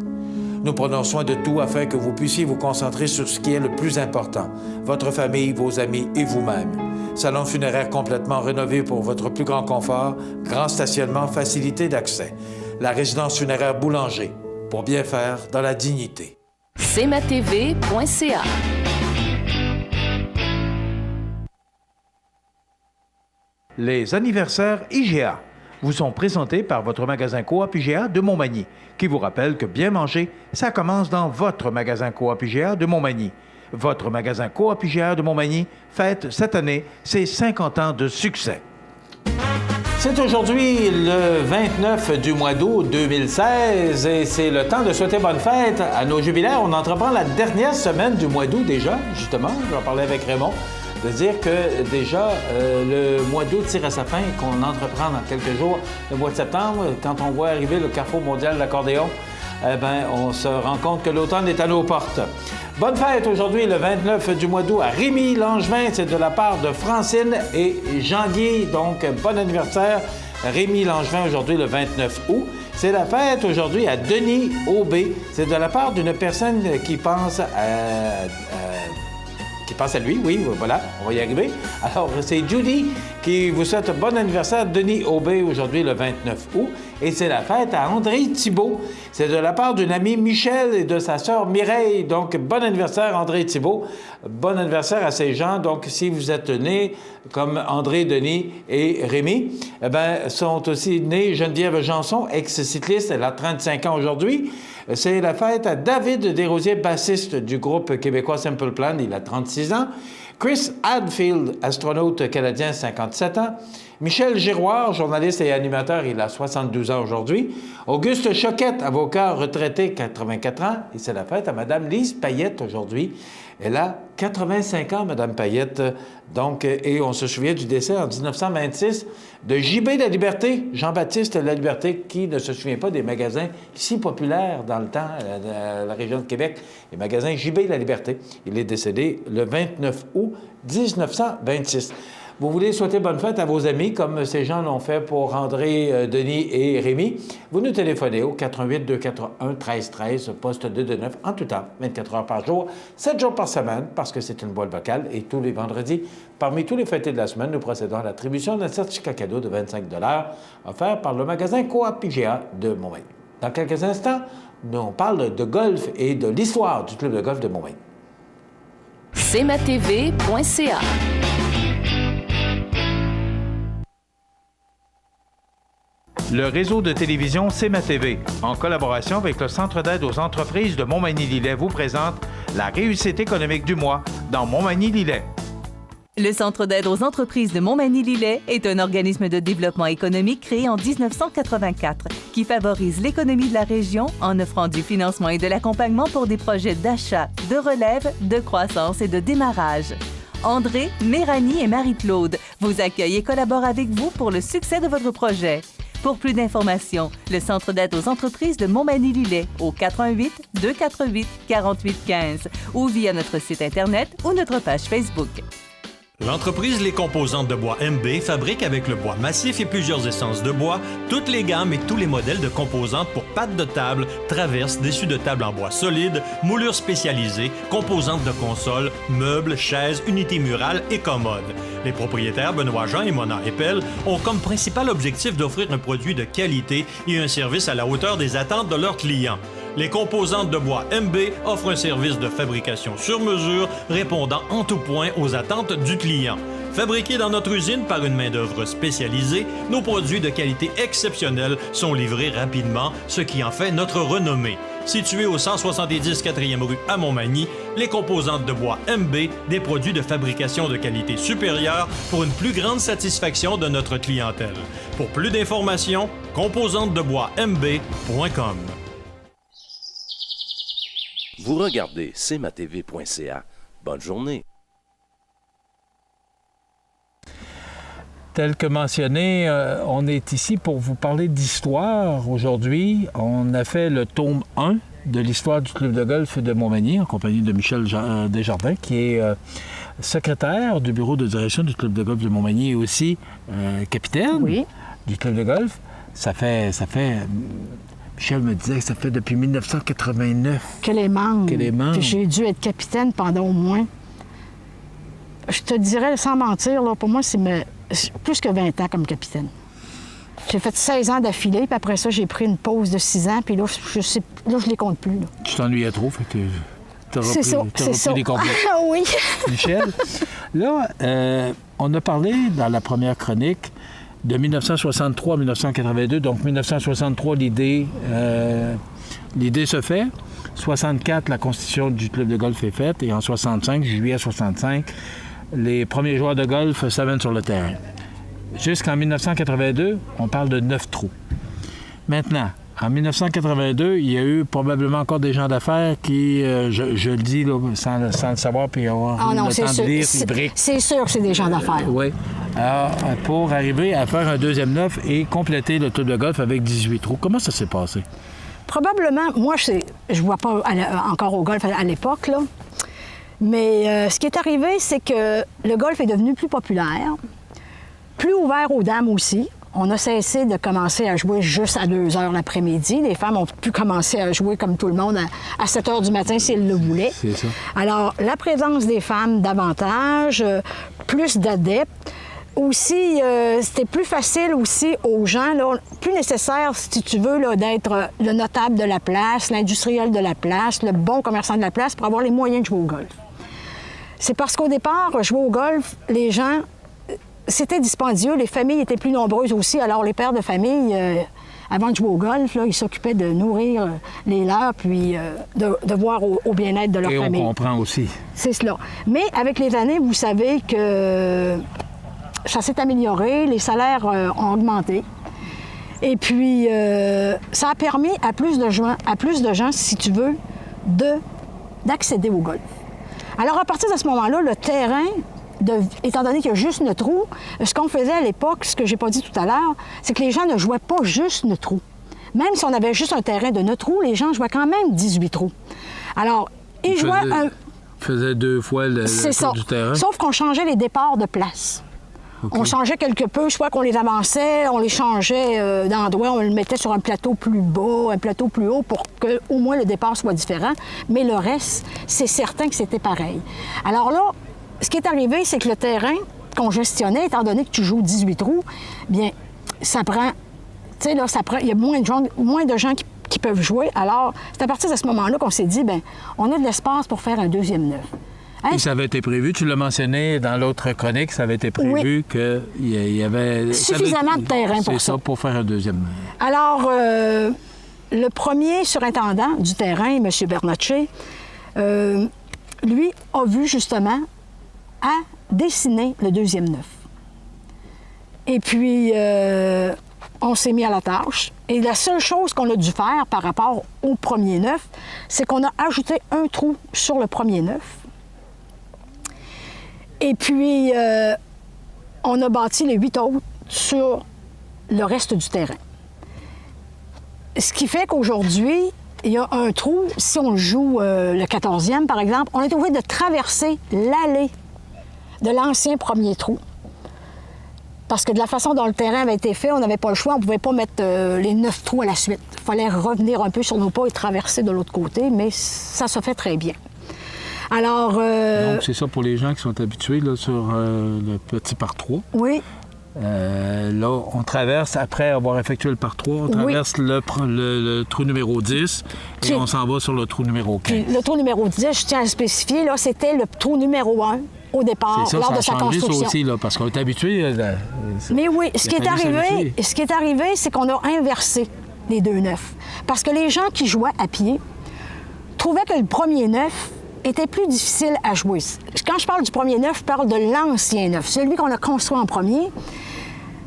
Nous prenons soin de tout afin que vous puissiez vous concentrer sur ce qui est le plus important, votre famille, vos amis et vous-même. Salon funéraire complètement rénové pour votre plus grand confort, grand stationnement, facilité d'accès. La résidence funéraire Boulanger, pour bien faire dans la dignité. cmatv.ca. Les anniversaires IGA vous sont présentés par votre magasin Coop IGA de Montmagny, qui vous rappelle que bien manger, ça commence dans votre magasin Coop IGA de Montmagny. Votre magasin Coop IGA de Montmagny fête cette année ses 50 ans de succès. C'est aujourd'hui le 29 du mois d'août 2016 et c'est le temps de souhaiter bonne fête à nos jubilaires. On entreprend la dernière semaine du mois d'août déjà, justement. Je vais en parler avec Raymond. de dire que déjà, le mois d'août tire à sa fin et qu'on entreprend dans quelques jours le mois de septembre. Quand on voit arriver le Carrefour mondial de l'accordéon, on se rend compte que l'automne est à nos portes. Bonne fête aujourd'hui, le 29 du mois d'août, à Rémi Langevin. C'est de la part de Francine et Jean-Guy. Donc, bon anniversaire, Rémi Langevin, aujourd'hui, le 29 août. C'est la fête aujourd'hui à Denis Aubé. C'est de la part d'une personne qui pense à lui, oui, voilà, on va y arriver. Alors, c'est Judy qui vous souhaite un bon anniversaire, Denis Aubé, aujourd'hui, le 29 août. Et c'est la fête à André Thibault. C'est de la part d'une amie Michel et de sa sœur Mireille. Donc, bon anniversaire, André Thibault. Bon anniversaire à ces gens. Donc, si vous êtes nés comme André, Denis et Rémi, sont aussi nés Geneviève Janson, ex-cycliste. Elle a 35 ans aujourd'hui. C'est la fête à David Desrosiers, bassiste du groupe québécois Simple Plan. Il a 36 ans. Chris Hadfield, astronaute canadien, 57 ans. Michel Giroir, journaliste et animateur, il a 72 ans aujourd'hui. Auguste Choquette, avocat retraité, 84 ans. Et c'est la fête à Mme Lise Payette aujourd'hui. Elle a 85 ans, Mme Payette. Donc, et on se souvient du décès en 1926 de J.B. Laliberté, Jean-Baptiste Laliberté, qui ne se souvient pas des magasins si populaires dans le temps, la région de Québec, les magasins J.B. Laliberté. Il est décédé le 29 août 1926. Vous voulez souhaiter bonne fête à vos amis, comme ces gens l'ont fait pour André, Denis et Rémi. Vous nous téléphonez au 88-241-1313, poste 229, en tout temps, 24 heures par jour, 7 jours par semaine, parce que c'est une boîte vocale. Et tous les vendredis, parmi tous les fêtés de la semaine, nous procédons à l'attribution d'un certificat cadeau de 25 offert par le magasin Coop IGA de Montmagny. Dans quelques instants, on parle de golf et de l'histoire du club de golf de Montmagny. cmatv.ca. Le réseau de télévision CMA-TV, en collaboration avec le Centre d'aide aux entreprises de Montmagny-Lillet, vous présente la réussite économique du mois dans Montmagny-Lillet. Le Centre d'aide aux entreprises de Montmagny-Lillet est un organisme de développement économique créé en 1984 qui favorise l'économie de la région en offrant du financement et de l'accompagnement pour des projets d'achat, de relève, de croissance et de démarrage. André, Méranie et Marie-Claude vous accueillent et collaborent avec vous pour le succès de votre projet. Pour plus d'informations, le Centre d'aide aux entreprises de Montmagny-Lillet au 418-248-4815 ou via notre site Internet ou notre page Facebook. L'entreprise Les Composantes de bois MB fabrique avec le bois massif et plusieurs essences de bois toutes les gammes et tous les modèles de composantes pour pattes de table, traverses, dessus de table en bois solide, moulures spécialisées, composantes de console, meubles, chaises, unités murales et commodes. Les propriétaires Benoît Jean et Mona Eppel ont comme principal objectif d'offrir un produit de qualité et un service à la hauteur des attentes de leurs clients. Les Composantes de bois MB offrent un service de fabrication sur mesure répondant en tout point aux attentes du client. Fabriqués dans notre usine par une main-d'œuvre spécialisée, nos produits de qualité exceptionnelle sont livrés rapidement, ce qui en fait notre renommée. Situé au 170 4e rue à Montmagny, les Composantes de bois MB, des produits de fabrication de qualité supérieure pour une plus grande satisfaction de notre clientèle. Pour plus d'informations, composantesdeboismb.com. Vous regardez cmatv.ca. Bonne journée. Tel que mentionné, on est ici pour vous parler d'histoire aujourd'hui. On a fait le tome 1 de l'histoire du club de golf de Montmagny en compagnie de Michel Desjardins, qui est secrétaire du bureau de direction du club de golf de Montmagny et aussi capitaine du club de golf. Ça fait Michel me disait que ça fait depuis 1989 que les membres. Puis j'ai dû être capitaine pendant au moins, je te dirais sans mentir, là, pour moi, c'est plus que 20 ans comme capitaine. J'ai fait 16 ans d'affilée, puis après ça, j'ai pris une pause de 6 ans, puis là, je les compte plus. Là. Tu t'ennuyais trop, fait que c'est ça. Les complets. Oui. Michel, là, on a parlé dans la première chronique de 1963 à 1982. Donc, 1963, l'idée se fait. 64, la constitution du club de golf est faite. Et en 65, juillet 65, les premiers joueurs de golf s'amènent sur le terrain. Jusqu'en 1982, on parle de 9 trous. Maintenant, En 1982, il y a eu probablement encore des gens d'affaires qui, je le dis là, sans le savoir, puis avoir le temps de lire les briques. C'est sûr que c'est des gens d'affaires. Oui. Alors, pour arriver à faire un deuxième neuf et compléter le tour de golf avec 18 trous. Comment ça s'est passé? Probablement, moi, je ne vois pas encore au golf à l'époque, là. Mais ce qui est arrivé, c'est que le golf est devenu plus populaire, plus ouvert aux dames aussi. On a cessé de commencer à jouer juste à 2 heures l'après-midi. Les femmes ont pu commencer à jouer comme tout le monde à 7 heures du matin si elles le voulaient. C'est ça. Alors, la présence des femmes davantage, plus d'adeptes. Aussi, c'était plus facile aussi aux gens, là, plus nécessaire, si tu veux, là, d'être le notable de la place, l'industriel de la place, le bon commerçant de la place pour avoir les moyens de jouer au golf. C'est parce qu'au départ, jouer au golf, les gens... C'était dispendieux, les familles étaient plus nombreuses aussi. Alors, les pères de famille, avant de jouer au golf, là, ils s'occupaient de nourrir les leurs, puis de voir au bien-être de leur famille. Et on comprend aussi. C'est cela. Mais avec les années, vous savez que ça s'est amélioré, les salaires ont augmenté. Et puis, ça a permis à plus de gens, si tu veux, d'accéder au golf. Alors, à partir de ce moment-là, le terrain... étant donné qu'il y a juste 9 trous, ce qu'on faisait à l'époque, ce que j'ai pas dit tout à l'heure, c'est que les gens ne jouaient pas juste 9 trous. Même si on avait juste un terrain de 9 trous, les gens jouaient quand même 18 trous. Alors, ils jouaient... faisaient 2 fois le tour du terrain? Sauf qu'on changeait les départs de place. Okay. On changeait quelque peu, soit qu'on les avançait, on les changeait d'endroit, on le mettait sur un plateau plus bas, un plateau plus haut pour qu'au moins le départ soit différent. Mais le reste, c'est certain que c'était pareil. Alors là, ce qui est arrivé, c'est que le terrain qu'on gestionnait, étant donné que tu joues 18 trous, bien, ça prend... Tu sais, là, il y a moins de gens qui peuvent jouer. Alors, c'est à partir de ce moment-là qu'on s'est dit, bien, on a de l'espace pour faire un deuxième neuf. Hein? Et ça avait été prévu, tu l'as mentionné dans l'autre chronique, ça avait été prévu qu'il y avait... Suffisamment de terrain pour ça. C'est ça, pour faire un deuxième neuf. Alors, le premier surintendant du terrain, M. Bernatchez, lui a vu justement à dessiner le deuxième neuf. Et puis, on s'est mis à la tâche. Et la seule chose qu'on a dû faire par rapport au premier neuf, c'est qu'on a ajouté un trou sur le premier neuf. Et puis, on a bâti les 8 autres sur le reste du terrain. Ce qui fait qu'aujourd'hui, il y a un trou, si on joue le 14e, par exemple, on est obligé de traverser l'allée de l'ancien premier trou. Parce que de la façon dont le terrain avait été fait, on n'avait pas le choix, on ne pouvait pas mettre les 9 trous à la suite. Il fallait revenir un peu sur nos pas et traverser de l'autre côté, mais ça se fait très bien. Alors... Donc, c'est ça pour les gens qui sont habitués là, sur le petit par 3. Oui. Là, on traverse, après avoir effectué le par 3, on traverse le trou numéro 10 et on s'en va sur le trou numéro 15. Puis, le trou numéro 10, je tiens à le spécifier, là, c'était le trou numéro 1 au départ, ça, lors de sa construction. Ça aussi, là, parce qu'on est habitué... Mais oui, ce qui est arrivé, c'est qu'on a inversé les 2 neufs. Parce que les gens qui jouaient à pied trouvaient que le premier neuf était plus difficile à jouer. Quand je parle du premier neuf, je parle de l'ancien neuf. Celui qu'on a construit en premier,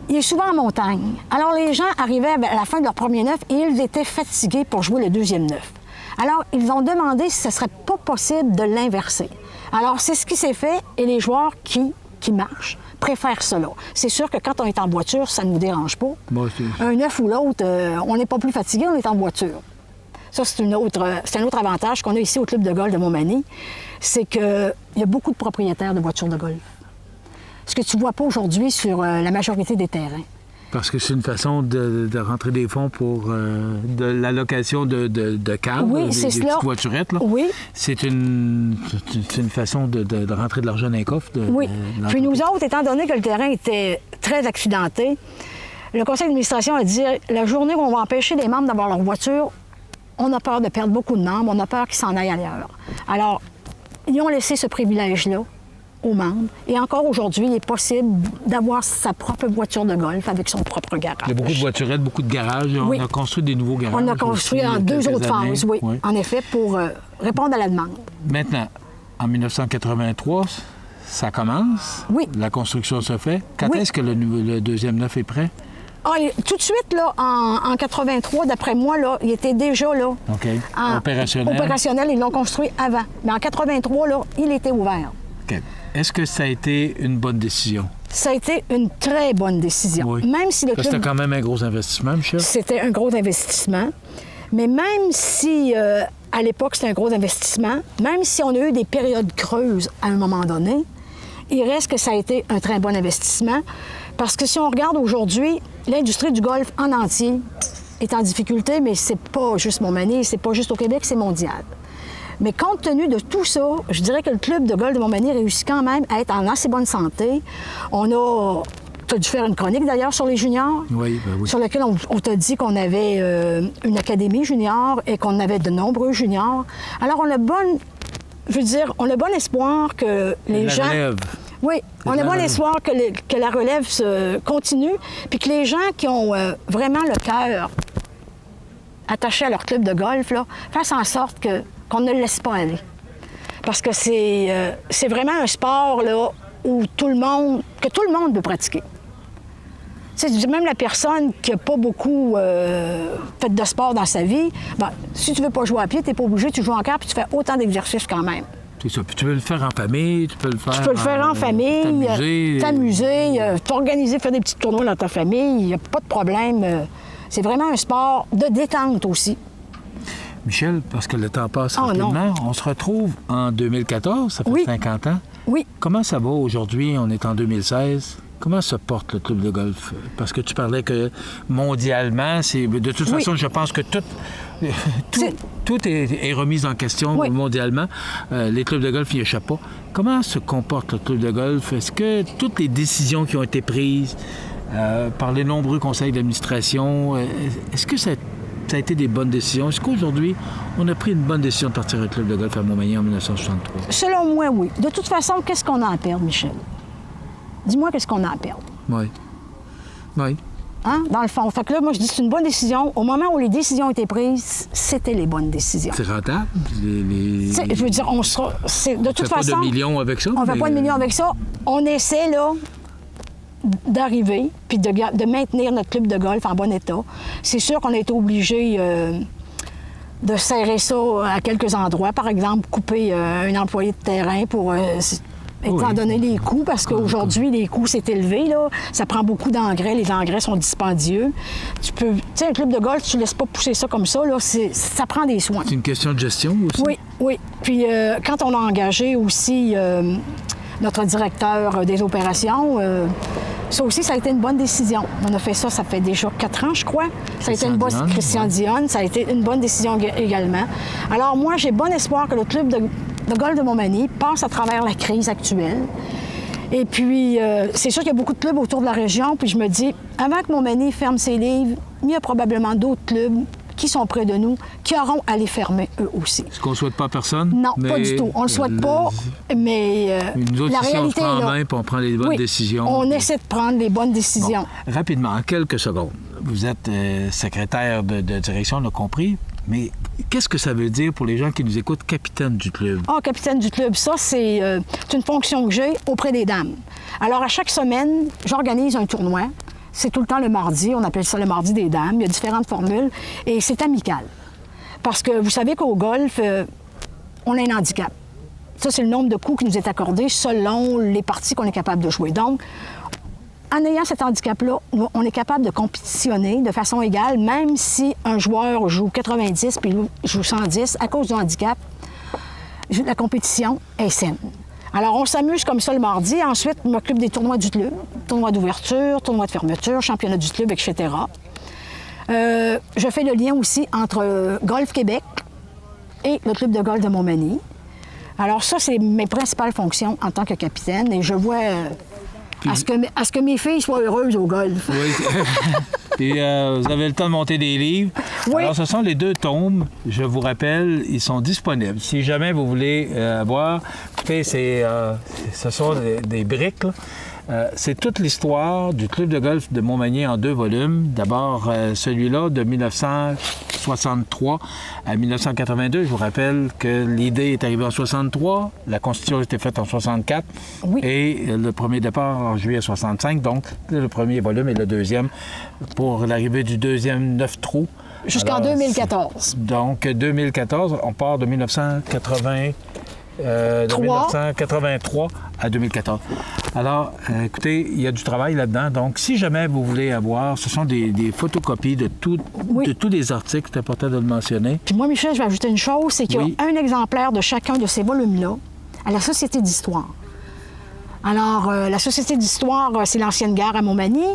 il est souvent en montagne. Alors, les gens arrivaient à la fin de leur premier neuf et ils étaient fatigués pour jouer le deuxième neuf. Alors, ils ont demandé si ce serait pas possible de l'inverser. Alors, c'est ce qui s'est fait et les joueurs qui marchent préfèrent cela. C'est sûr que quand on est en voiture, ça ne nous dérange pas. Bon, un neuf ou l'autre, on n'est pas plus fatigué, on est en voiture. Ça, c'est un autre avantage qu'on a ici au club de golf de Montmagny, c'est qu'il y a beaucoup de propriétaires de voitures de golf. Ce que tu ne vois pas aujourd'hui sur la majorité des terrains. Parce que c'est une façon de rentrer des fonds pour de l'allocation de cadres, oui, des petites voiturettes. Là. Oui. C'est une façon de rentrer de l'argent dans les coffres. Oui. Puis nous autres, étant donné que le terrain était très accidenté, le conseil d'administration a dit la journée où on va empêcher les membres d'avoir leur voiture, on a peur de perdre beaucoup de membres, on a peur qu'ils s'en aillent ailleurs. Alors, ils ont laissé ce privilège-là aux membres. Et encore aujourd'hui, il est possible d'avoir sa propre voiture de golf avec son propre garage. Il y a beaucoup de voiturettes, beaucoup de garages. Oui. On a construit des nouveaux garages. On a construit en 2 autres phases, oui, en effet, pour répondre à la demande. Maintenant, en 1983, ça commence. Oui. La construction se fait. Quand est-ce que le deuxième neuf est prêt? Tout de suite, là, en 83, d'après moi, là, il était déjà là. OK. Opérationnel. Opérationnel, ils l'ont construit avant. Mais en 83, là, il était ouvert. OK. Est-ce que ça a été une bonne décision? Ça a été une très bonne décision. Oui. Même si le club... C'était quand même un gros investissement, Michel? C'était un gros investissement. Mais même si, à l'époque, c'était un gros investissement, même si on a eu des périodes creuses à un moment donné, il reste que ça a été un très bon investissement. Parce que si on regarde aujourd'hui, l'industrie du golf en entier est en difficulté, mais c'est pas juste Montmagny, c'est pas juste au Québec, c'est mondial. Mais compte tenu de tout ça, je dirais que le club de golf de Montmagny réussit quand même à être en assez bonne santé. Tu as dû faire une chronique d'ailleurs sur les juniors, oui. Sur laquelle on t'a dit qu'on avait une académie junior et qu'on avait de nombreux juniors. Alors on a bon espoir que les gens... Relève. Oui, on a bon espoir que la relève se continue, puis que les gens qui ont vraiment le cœur attaché à leur club de golf, là, fassent en sorte qu'on ne le laisse pas aller. Parce que c'est vraiment un sport là, que tout le monde peut pratiquer. Tu sais, même la personne qui n'a pas beaucoup fait de sport dans sa vie, si tu veux pas jouer à pied, tu n'es pas obligé, tu joues en carte puis tu fais autant d'exercices quand même. C'est ça. Puis tu peux le faire en famille, tu peux le faire en famille, t'amuser, t'organiser, faire des petits tournois dans ta famille, il n'y a pas de problème. C'est vraiment un sport de détente aussi. Michel, parce que le temps passe rapidement, on se retrouve en 2014, ça fait 50 ans. Oui. Comment ça va aujourd'hui? On est en 2016. Comment se porte le club de golf? Parce que tu parlais que mondialement, de toute façon, je pense que tout est remis en question mondialement. Les clubs de golf n'y échappent pas. Comment se comporte le club de golf? Est-ce que toutes les décisions qui ont été prises par les nombreux conseils d'administration, est-ce que ça a été des bonnes décisions? Est-ce qu'aujourd'hui, on a pris une bonne décision de partir au club de golf à Montmagny en 1963? Selon moi, oui. De toute façon, qu'est-ce qu'on a à perdre, Michel? Dis-moi qu'est-ce qu'on a à perdre. Oui. Hein? Dans le fond. Fait que là, moi, je dis que c'est une bonne décision. Au moment où les décisions ont été prises, c'était les bonnes décisions. C'est rentable? Je veux dire, de toute façon... On fait pas de millions avec ça? On fait pas de millions avec ça. On essaie, là, d'arriver puis de maintenir notre club de golf en bon état. C'est sûr qu'on a été obligé de serrer ça à quelques endroits. Par exemple, couper un employé de terrain pour... étant donné les coûts, parce qu'aujourd'hui, les coûts s'est élevé, là. Ça prend beaucoup d'engrais. Les engrais sont dispendieux. Tu sais, un club de golf, tu ne laisses pas pousser ça comme ça, là. Ça prend des soins. C'est une question de gestion aussi? Oui. Puis quand on a engagé aussi notre directeur des opérations, ça aussi, ça a été une bonne décision. On a fait ça fait déjà 4 ans, je crois. Ça a été une bonne... Christian Dionne, ça a été une bonne décision également. Alors moi, j'ai bon espoir que le club de golf de Montmagny passe à travers la crise actuelle. Et puis, c'est sûr qu'il y a beaucoup de clubs autour de la région, puis je me dis, avant que Montmagny ferme ses livres, il y a probablement d'autres clubs qui sont près de nous, qui auront à les fermer eux aussi. Ce qu'on ne souhaite pas à personne? Non, pas du tout. On ne le souhaite pas, mais la réalité est là. On prend en main, puis on prend les bonnes décisions. On essaie de prendre les bonnes décisions. Bon, rapidement, en quelques secondes. Vous êtes secrétaire de direction, on a compris, mais qu'est-ce que ça veut dire pour les gens qui nous écoutent, capitaine du club? Capitaine du club, ça, c'est une fonction que j'ai auprès des dames. Alors, à chaque semaine, j'organise un tournoi. C'est tout le temps le mardi, on appelle ça le mardi des dames. Il y a différentes formules et c'est amical. Parce que vous savez qu'au golf, on a un handicap. Ça, c'est le nombre de coups qui nous est accordé selon les parties qu'on est capable de jouer. Donc, en ayant cet handicap-là, on est capable de compétitionner de façon égale, même si un joueur joue 90 puis joue 110 à cause du handicap. La compétition est saine. Alors, on s'amuse comme ça le mardi. Ensuite, je m'occupe des tournois du club, tournois d'ouverture, tournois de fermeture, championnat du club, etc. Je fais le lien aussi entre Golf Québec et le club de golf de Montmagny. Alors ça, c'est mes principales fonctions en tant que capitaine. Et je vois à ce que mes filles soient heureuses au golf. Oui. Et vous avez le temps de monter des livres. Oui. Alors, ce sont les 2 tomes. Je vous rappelle, ils sont disponibles. Si jamais vous voulez voir, écoutez, ce sont des briques, là. C'est toute l'histoire du club de golf de Montmagny en 2 volumes. D'abord, celui-là de 1900... 63 à 1982. Je vous rappelle que l'idée est arrivée en 63, la Constitution a été faite en 64 et le premier départ en juillet 65. Donc, le premier volume et le deuxième pour l'arrivée du deuxième 9 trous. Jusqu'en 2014. Donc, 2014, on part de 1983 à 2014. Alors, écoutez, il y a du travail là-dedans. Donc, si jamais vous voulez avoir, ce sont des photocopies de tous les articles, c'est important de le mentionner. Puis moi, Michel, je vais ajouter une chose, c'est qu'il y a un exemplaire de chacun de ces volumes-là à la Société d'histoire. Alors, la Société d'histoire, c'est l'ancienne gare à Montmagny.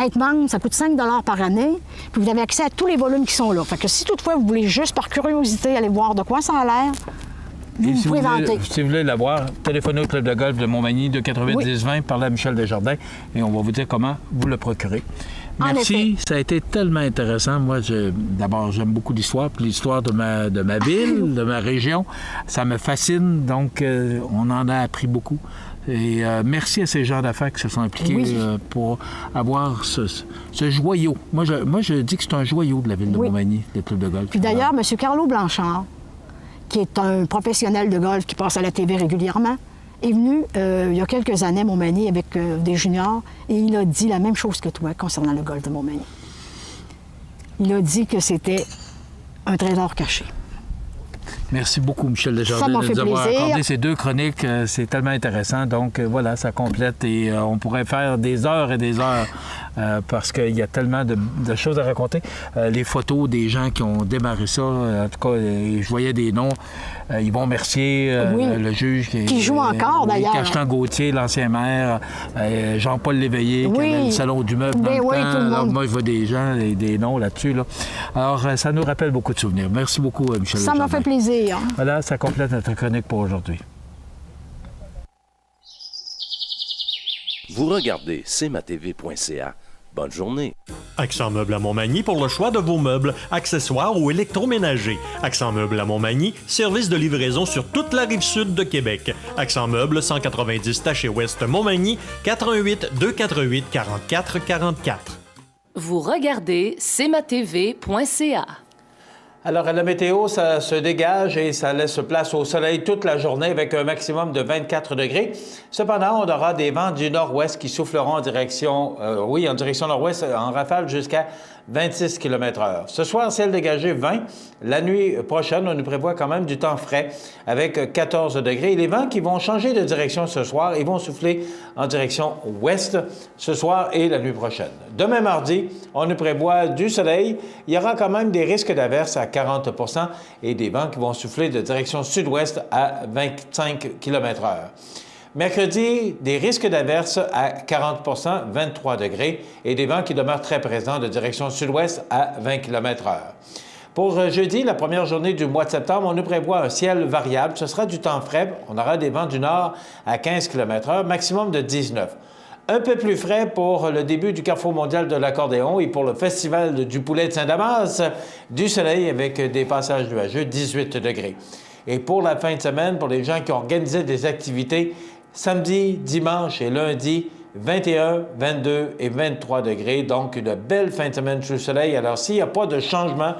Être membre, ça coûte 5 $ par année. Puis vous avez accès à tous les volumes qui sont là. Fait que si toutefois vous voulez juste par curiosité aller voir de quoi ça a l'air, vous pouvez vanter. Si vous voulez l'avoir, téléphonez au Club de golf de Montmagny de 90-20, parlez à Michel Desjardins et on va vous dire comment vous le procurer. Merci, ça a été tellement intéressant. Moi, d'abord, j'aime beaucoup l'histoire, puis l'histoire de ma ville, de ma région. Ça me fascine, donc on en a appris beaucoup. Et merci à ces gens d'affaires qui se sont impliqués pour avoir ce joyau. Moi, je dis que c'est un joyau de la ville de Montmagny, le club de golf. Puis d'ailleurs, M. Carlo Blanchard, qui est un professionnel de golf qui passe à la TV régulièrement, est venu il y a quelques années à Montmagny avec des juniors et il a dit la même chose que toi concernant le golf de Montmagny. Il a dit que c'était un trésor caché. Merci beaucoup, Michel Desjardins, de nous avoir accordé ces 2 chroniques. C'est tellement intéressant. Donc, voilà, ça complète et on pourrait faire des heures et des heures parce qu'il y a tellement de choses à raconter. Les photos des gens qui ont démarré ça, en tout cas, je voyais des noms. Yvon Mercier, le juge qui joue encore, d'ailleurs. Cachetan Gauthier, l'ancien maire, Jean-Paul Léveillé, qui avait le salon du meuble dans le temps. Alors, moi, je vois des gens et des noms là-dessus. Là. Alors, ça nous rappelle beaucoup de souvenirs. Merci beaucoup, Michel Desjardins. Ça m'a fait plaisir. Voilà, ça complète notre chronique pour aujourd'hui. Vous regardez cmatv.ca. Bonne journée. Accent Meubles à Montmagny pour le choix de vos meubles, accessoires ou électroménagers. Accent Meubles à Montmagny, service de livraison sur toute la rive sud de Québec. Accent Meubles, 190 Taché-Ouest Montmagny, 88 248 44 44. Vous regardez cmatv.ca. Alors, à la météo, ça se dégage et ça laisse place au soleil toute la journée avec un maximum de 24 degrés. Cependant, on aura des vents du nord-ouest qui souffleront en direction nord-ouest, en rafale jusqu'à 26 km/h. Ce soir, ciel dégagé 20. La nuit prochaine, on nous prévoit quand même du temps frais avec 14 degrés. Et les vents qui vont changer de direction ce soir, ils vont souffler en direction ouest ce soir et la nuit prochaine. Demain mardi, on nous prévoit du soleil. Il y aura quand même des risques d'averses à 40 % et des vents qui vont souffler de direction sud-ouest à 25 km/h. Mercredi, des risques d'averses à 40 %, 23 degrés, et des vents qui demeurent très présents de direction sud-ouest à 20 km/h. Pour jeudi, la première journée du mois de septembre, on nous prévoit un ciel variable. Ce sera du temps frais. On aura des vents du nord à 15 km/h, maximum de 19. Un peu plus frais pour le début du Carrefour mondial de l'accordéon et pour le Festival du poulet de Saint-Damas, du soleil avec des passages nuageux, 18 degrés. Et pour la fin de semaine, pour les gens qui ont organisé des activités, samedi, dimanche et lundi, 21, 22 et 23 degrés. Donc, une belle fin de semaine sous le soleil. Alors, s'il n'y a pas de changement,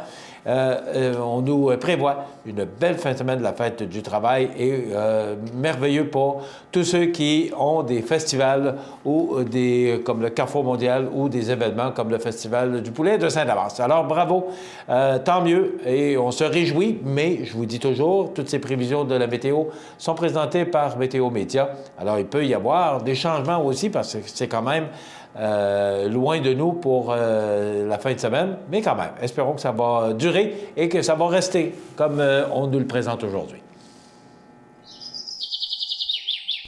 on nous prévoit une belle fin de semaine de la fête du travail et merveilleux pour tous ceux qui ont des festivals ou comme le Carrefour mondial ou des événements comme le Festival du poulet de Saint-Damas. Alors, bravo, tant mieux et on se réjouit, mais je vous dis toujours, toutes ces prévisions de la météo sont présentées par Météo Média. Alors, il peut y avoir des changements aussi parce que c'est quand même loin de nous pour la fin de semaine, mais quand même, espérons que ça va durer et que ça va rester comme on nous le présente aujourd'hui.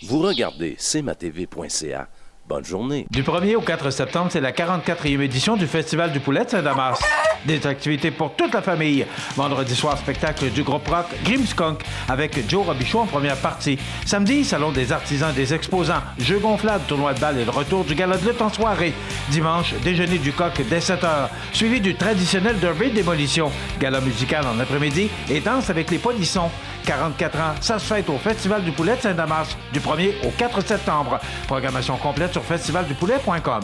Vous regardez cmatv.ca. Bonne journée. Du 1er au 4 septembre, c'est la 44e édition du Festival du poulet de Saint-Damas. Des activités pour toute la famille. Vendredi soir, spectacle du groupe rock Grimmskunk avec Joe Robichaud en première partie. Samedi, salon des artisans et des exposants, jeux gonflables, tournoi de balle et le retour du gala de lutte en soirée. Dimanche, déjeuner du coq dès 7h, suivi du traditionnel derby démolition. Gala musical en après-midi et danse avec les polissons. 44 ans, ça se fête au Festival du poulet de Saint-Damas du 1er au 4 septembre. Programmation complète sur festivaldupoulet.com.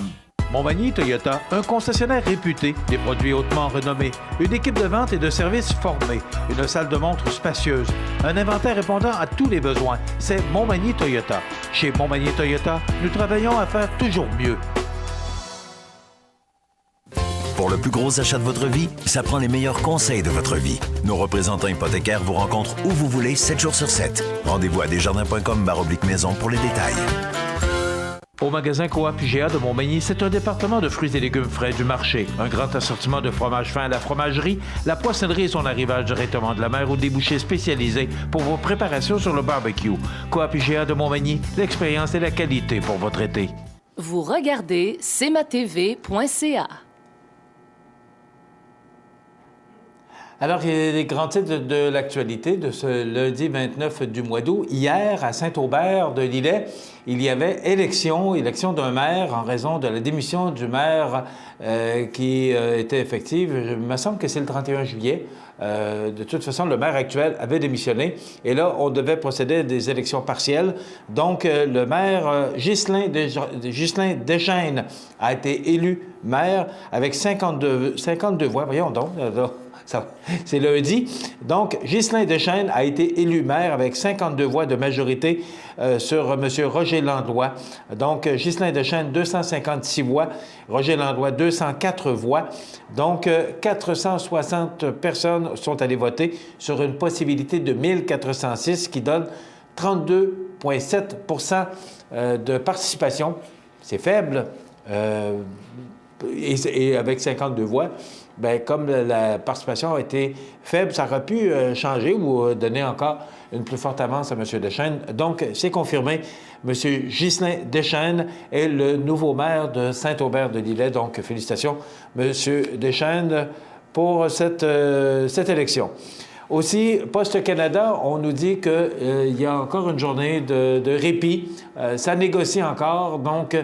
Montmagny Toyota, un concessionnaire réputé, des produits hautement renommés, une équipe de vente et de services formée, une salle de montre spacieuse, un inventaire répondant à tous les besoins. C'est Montmagny Toyota. Chez Montmagny Toyota, nous travaillons à faire toujours mieux. Pour le plus gros achat de votre vie, ça prend les meilleurs conseils de votre vie. Nos représentants hypothécaires vous rencontrent où vous voulez, 7 jours sur 7. Rendez-vous à desjardins.com/maison pour les détails. Au magasin Coop IGA de Montmagny, c'est un département de fruits et légumes frais du marché. Un grand assortiment de fromage fin à la fromagerie, la poissonnerie et son arrivage directement de la mer ou des bouchers spécialisés pour vos préparations sur le barbecue. Coop IGA de Montmagny, l'expérience et la qualité pour votre été. Vous regardez cmatv.ca. Alors, il y a les grands titres de l'actualité de ce lundi 29 du mois d'août. Hier, à Saint-Aubert-de-Lillet, il y avait élection d'un maire en raison de la démission du maire qui était effective. Il me semble que c'est le 31 juillet. De toute façon, le maire actuel avait démissionné et là, on devait procéder à des élections partielles. Donc, le maire Ghislain Deschênes a été élu maire avec 52 voix. Voyons donc, c'est lundi. Donc, Ghislain Deschênes a été élu maire avec 52 voix de majorité sur M. Roger Landlois. Donc, Ghislain Deschênes, 256 voix. Roger Landlois, 204 voix. Donc, 460 personnes sont allées voter sur une possibilité de 1406 qui donne 32,7 de participation. C'est faible. Et avec 52 voix, bien, comme la participation a été faible, ça aurait pu changer ou donner encore une plus forte avance à M. Deschênes. Donc, c'est confirmé. M. Ghislain Deschênes est le nouveau maire de Saint-Aubert-de-Lillet. Donc, félicitations, M. Deschênes, pour cette élection. Aussi, Poste Canada, on nous dit qu'il y a encore une journée de répit. Ça négocie encore, donc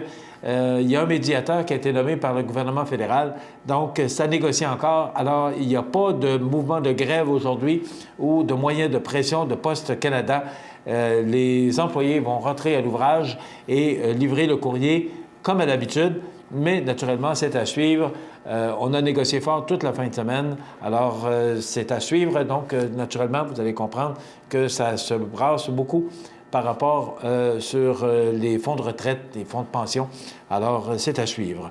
il y a un médiateur qui a été nommé par le gouvernement fédéral. Donc, ça négocie encore. Alors, il n'y a pas de mouvement de grève aujourd'hui ou de moyens de pression de Poste Canada. Les employés vont rentrer à l'ouvrage et livrer le courrier comme à l'habitude. Mais naturellement, c'est à suivre. On a négocié fort toute la fin de semaine. Alors, c'est à suivre. Donc, naturellement, vous allez comprendre que ça se brasse beaucoup par rapport sur les fonds de retraite, les fonds de pension. Alors, c'est à suivre.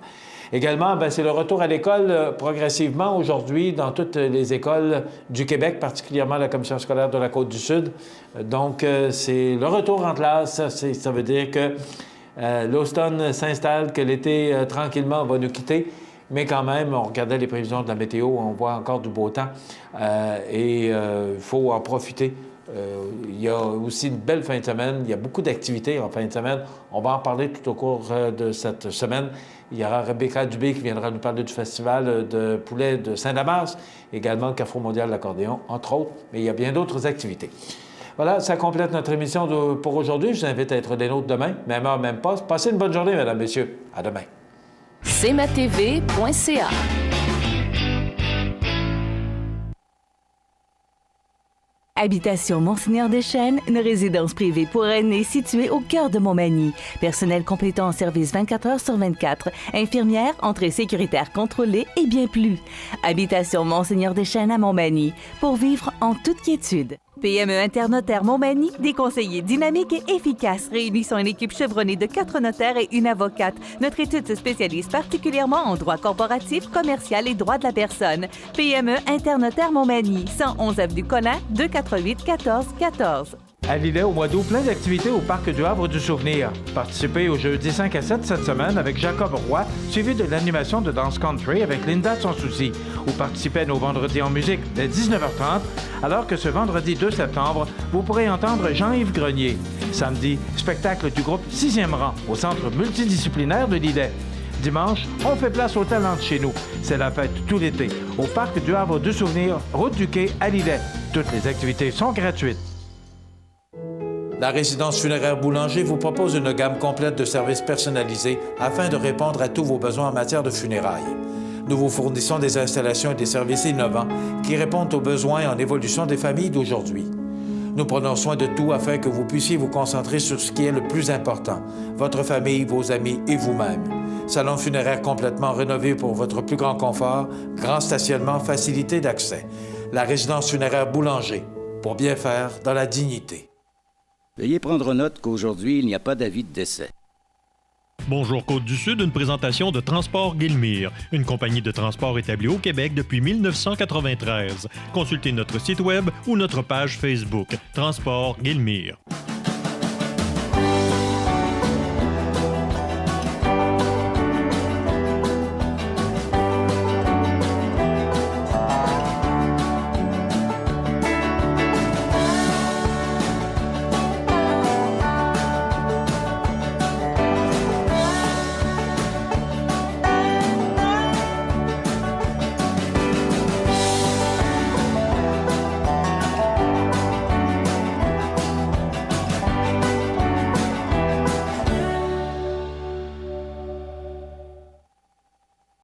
Également, bien, c'est le retour à l'école progressivement aujourd'hui dans toutes les écoles du Québec, particulièrement la Commission scolaire de la Côte-du-Sud. Donc, c'est le retour en classe. Ça veut dire que l'automne s'installe, que l'été, tranquillement, va nous quitter. Mais quand même, on regardait les prévisions de la météo, on voit encore du beau temps et il faut en profiter. Il y a aussi une belle fin de semaine. Il y a beaucoup d'activités en fin de semaine. On va en parler tout au cours de cette semaine. Il y aura Rebecca Dubé qui viendra nous parler du festival de poulet de Saint-Damas, également le Carrefour mondial de l'accordéon, entre autres. Mais il y a bien d'autres activités. Voilà, ça complète notre émission pour aujourd'hui. Je vous invite à être des nôtres demain, même heure, même poste. Passez une bonne journée, mesdames, messieurs. À demain. cmatv.ca. Habitation Monseigneur Deschênes, une résidence privée pour aînés située au cœur de Montmagny. Personnel complétant en service 24 heures sur 24. Infirmière, entrée sécuritaire contrôlée et bien plus. Habitation Monseigneur Deschênes à Montmagny. Pour vivre en toute quiétude. PME Internotaire Montmagny, des conseillers dynamiques et efficaces, réunissant une équipe chevronnée de 4 notaires et une avocate. Notre étude se spécialise particulièrement en droit corporatif, commercial et droit de la personne. PME Internotaire Montmagny, 111 avenue Collin, 248 14 14. À Lillet, au mois d'août, plein d'activités au Parc du Havre du Souvenir. Participez au jeudi 5 à 7 cette semaine avec Jacob Roy, suivi de l'animation de danse country avec Linda Sans Souci. Ou participez à nos vendredis en musique dès 19h30, alors que ce vendredi 2 septembre, vous pourrez entendre Jean-Yves Grenier. Samedi, spectacle du groupe 6e rang au Centre multidisciplinaire de Lillet. Dimanche, on fait place aux talents de chez nous. C'est la fête tout l'été au Parc du Havre du Souvenir, route du Quai à Lillet. Toutes les activités sont gratuites. La résidence funéraire Boulanger vous propose une gamme complète de services personnalisés afin de répondre à tous vos besoins en matière de funérailles. Nous vous fournissons des installations et des services innovants qui répondent aux besoins en évolution des familles d'aujourd'hui. Nous prenons soin de tout afin que vous puissiez vous concentrer sur ce qui est le plus important, votre famille, vos amis et vous-même. Salon funéraire complètement rénové pour votre plus grand confort, grand stationnement, facilité d'accès. La résidence funéraire Boulanger, pour bien faire dans la dignité. Veuillez prendre note qu'aujourd'hui, il n'y a pas d'avis de décès. Bonjour Côte-du-Sud, une présentation de Transport Guillemire, une compagnie de transport établie au Québec depuis 1993. Consultez notre site web ou notre page Facebook, Transport Guillemire.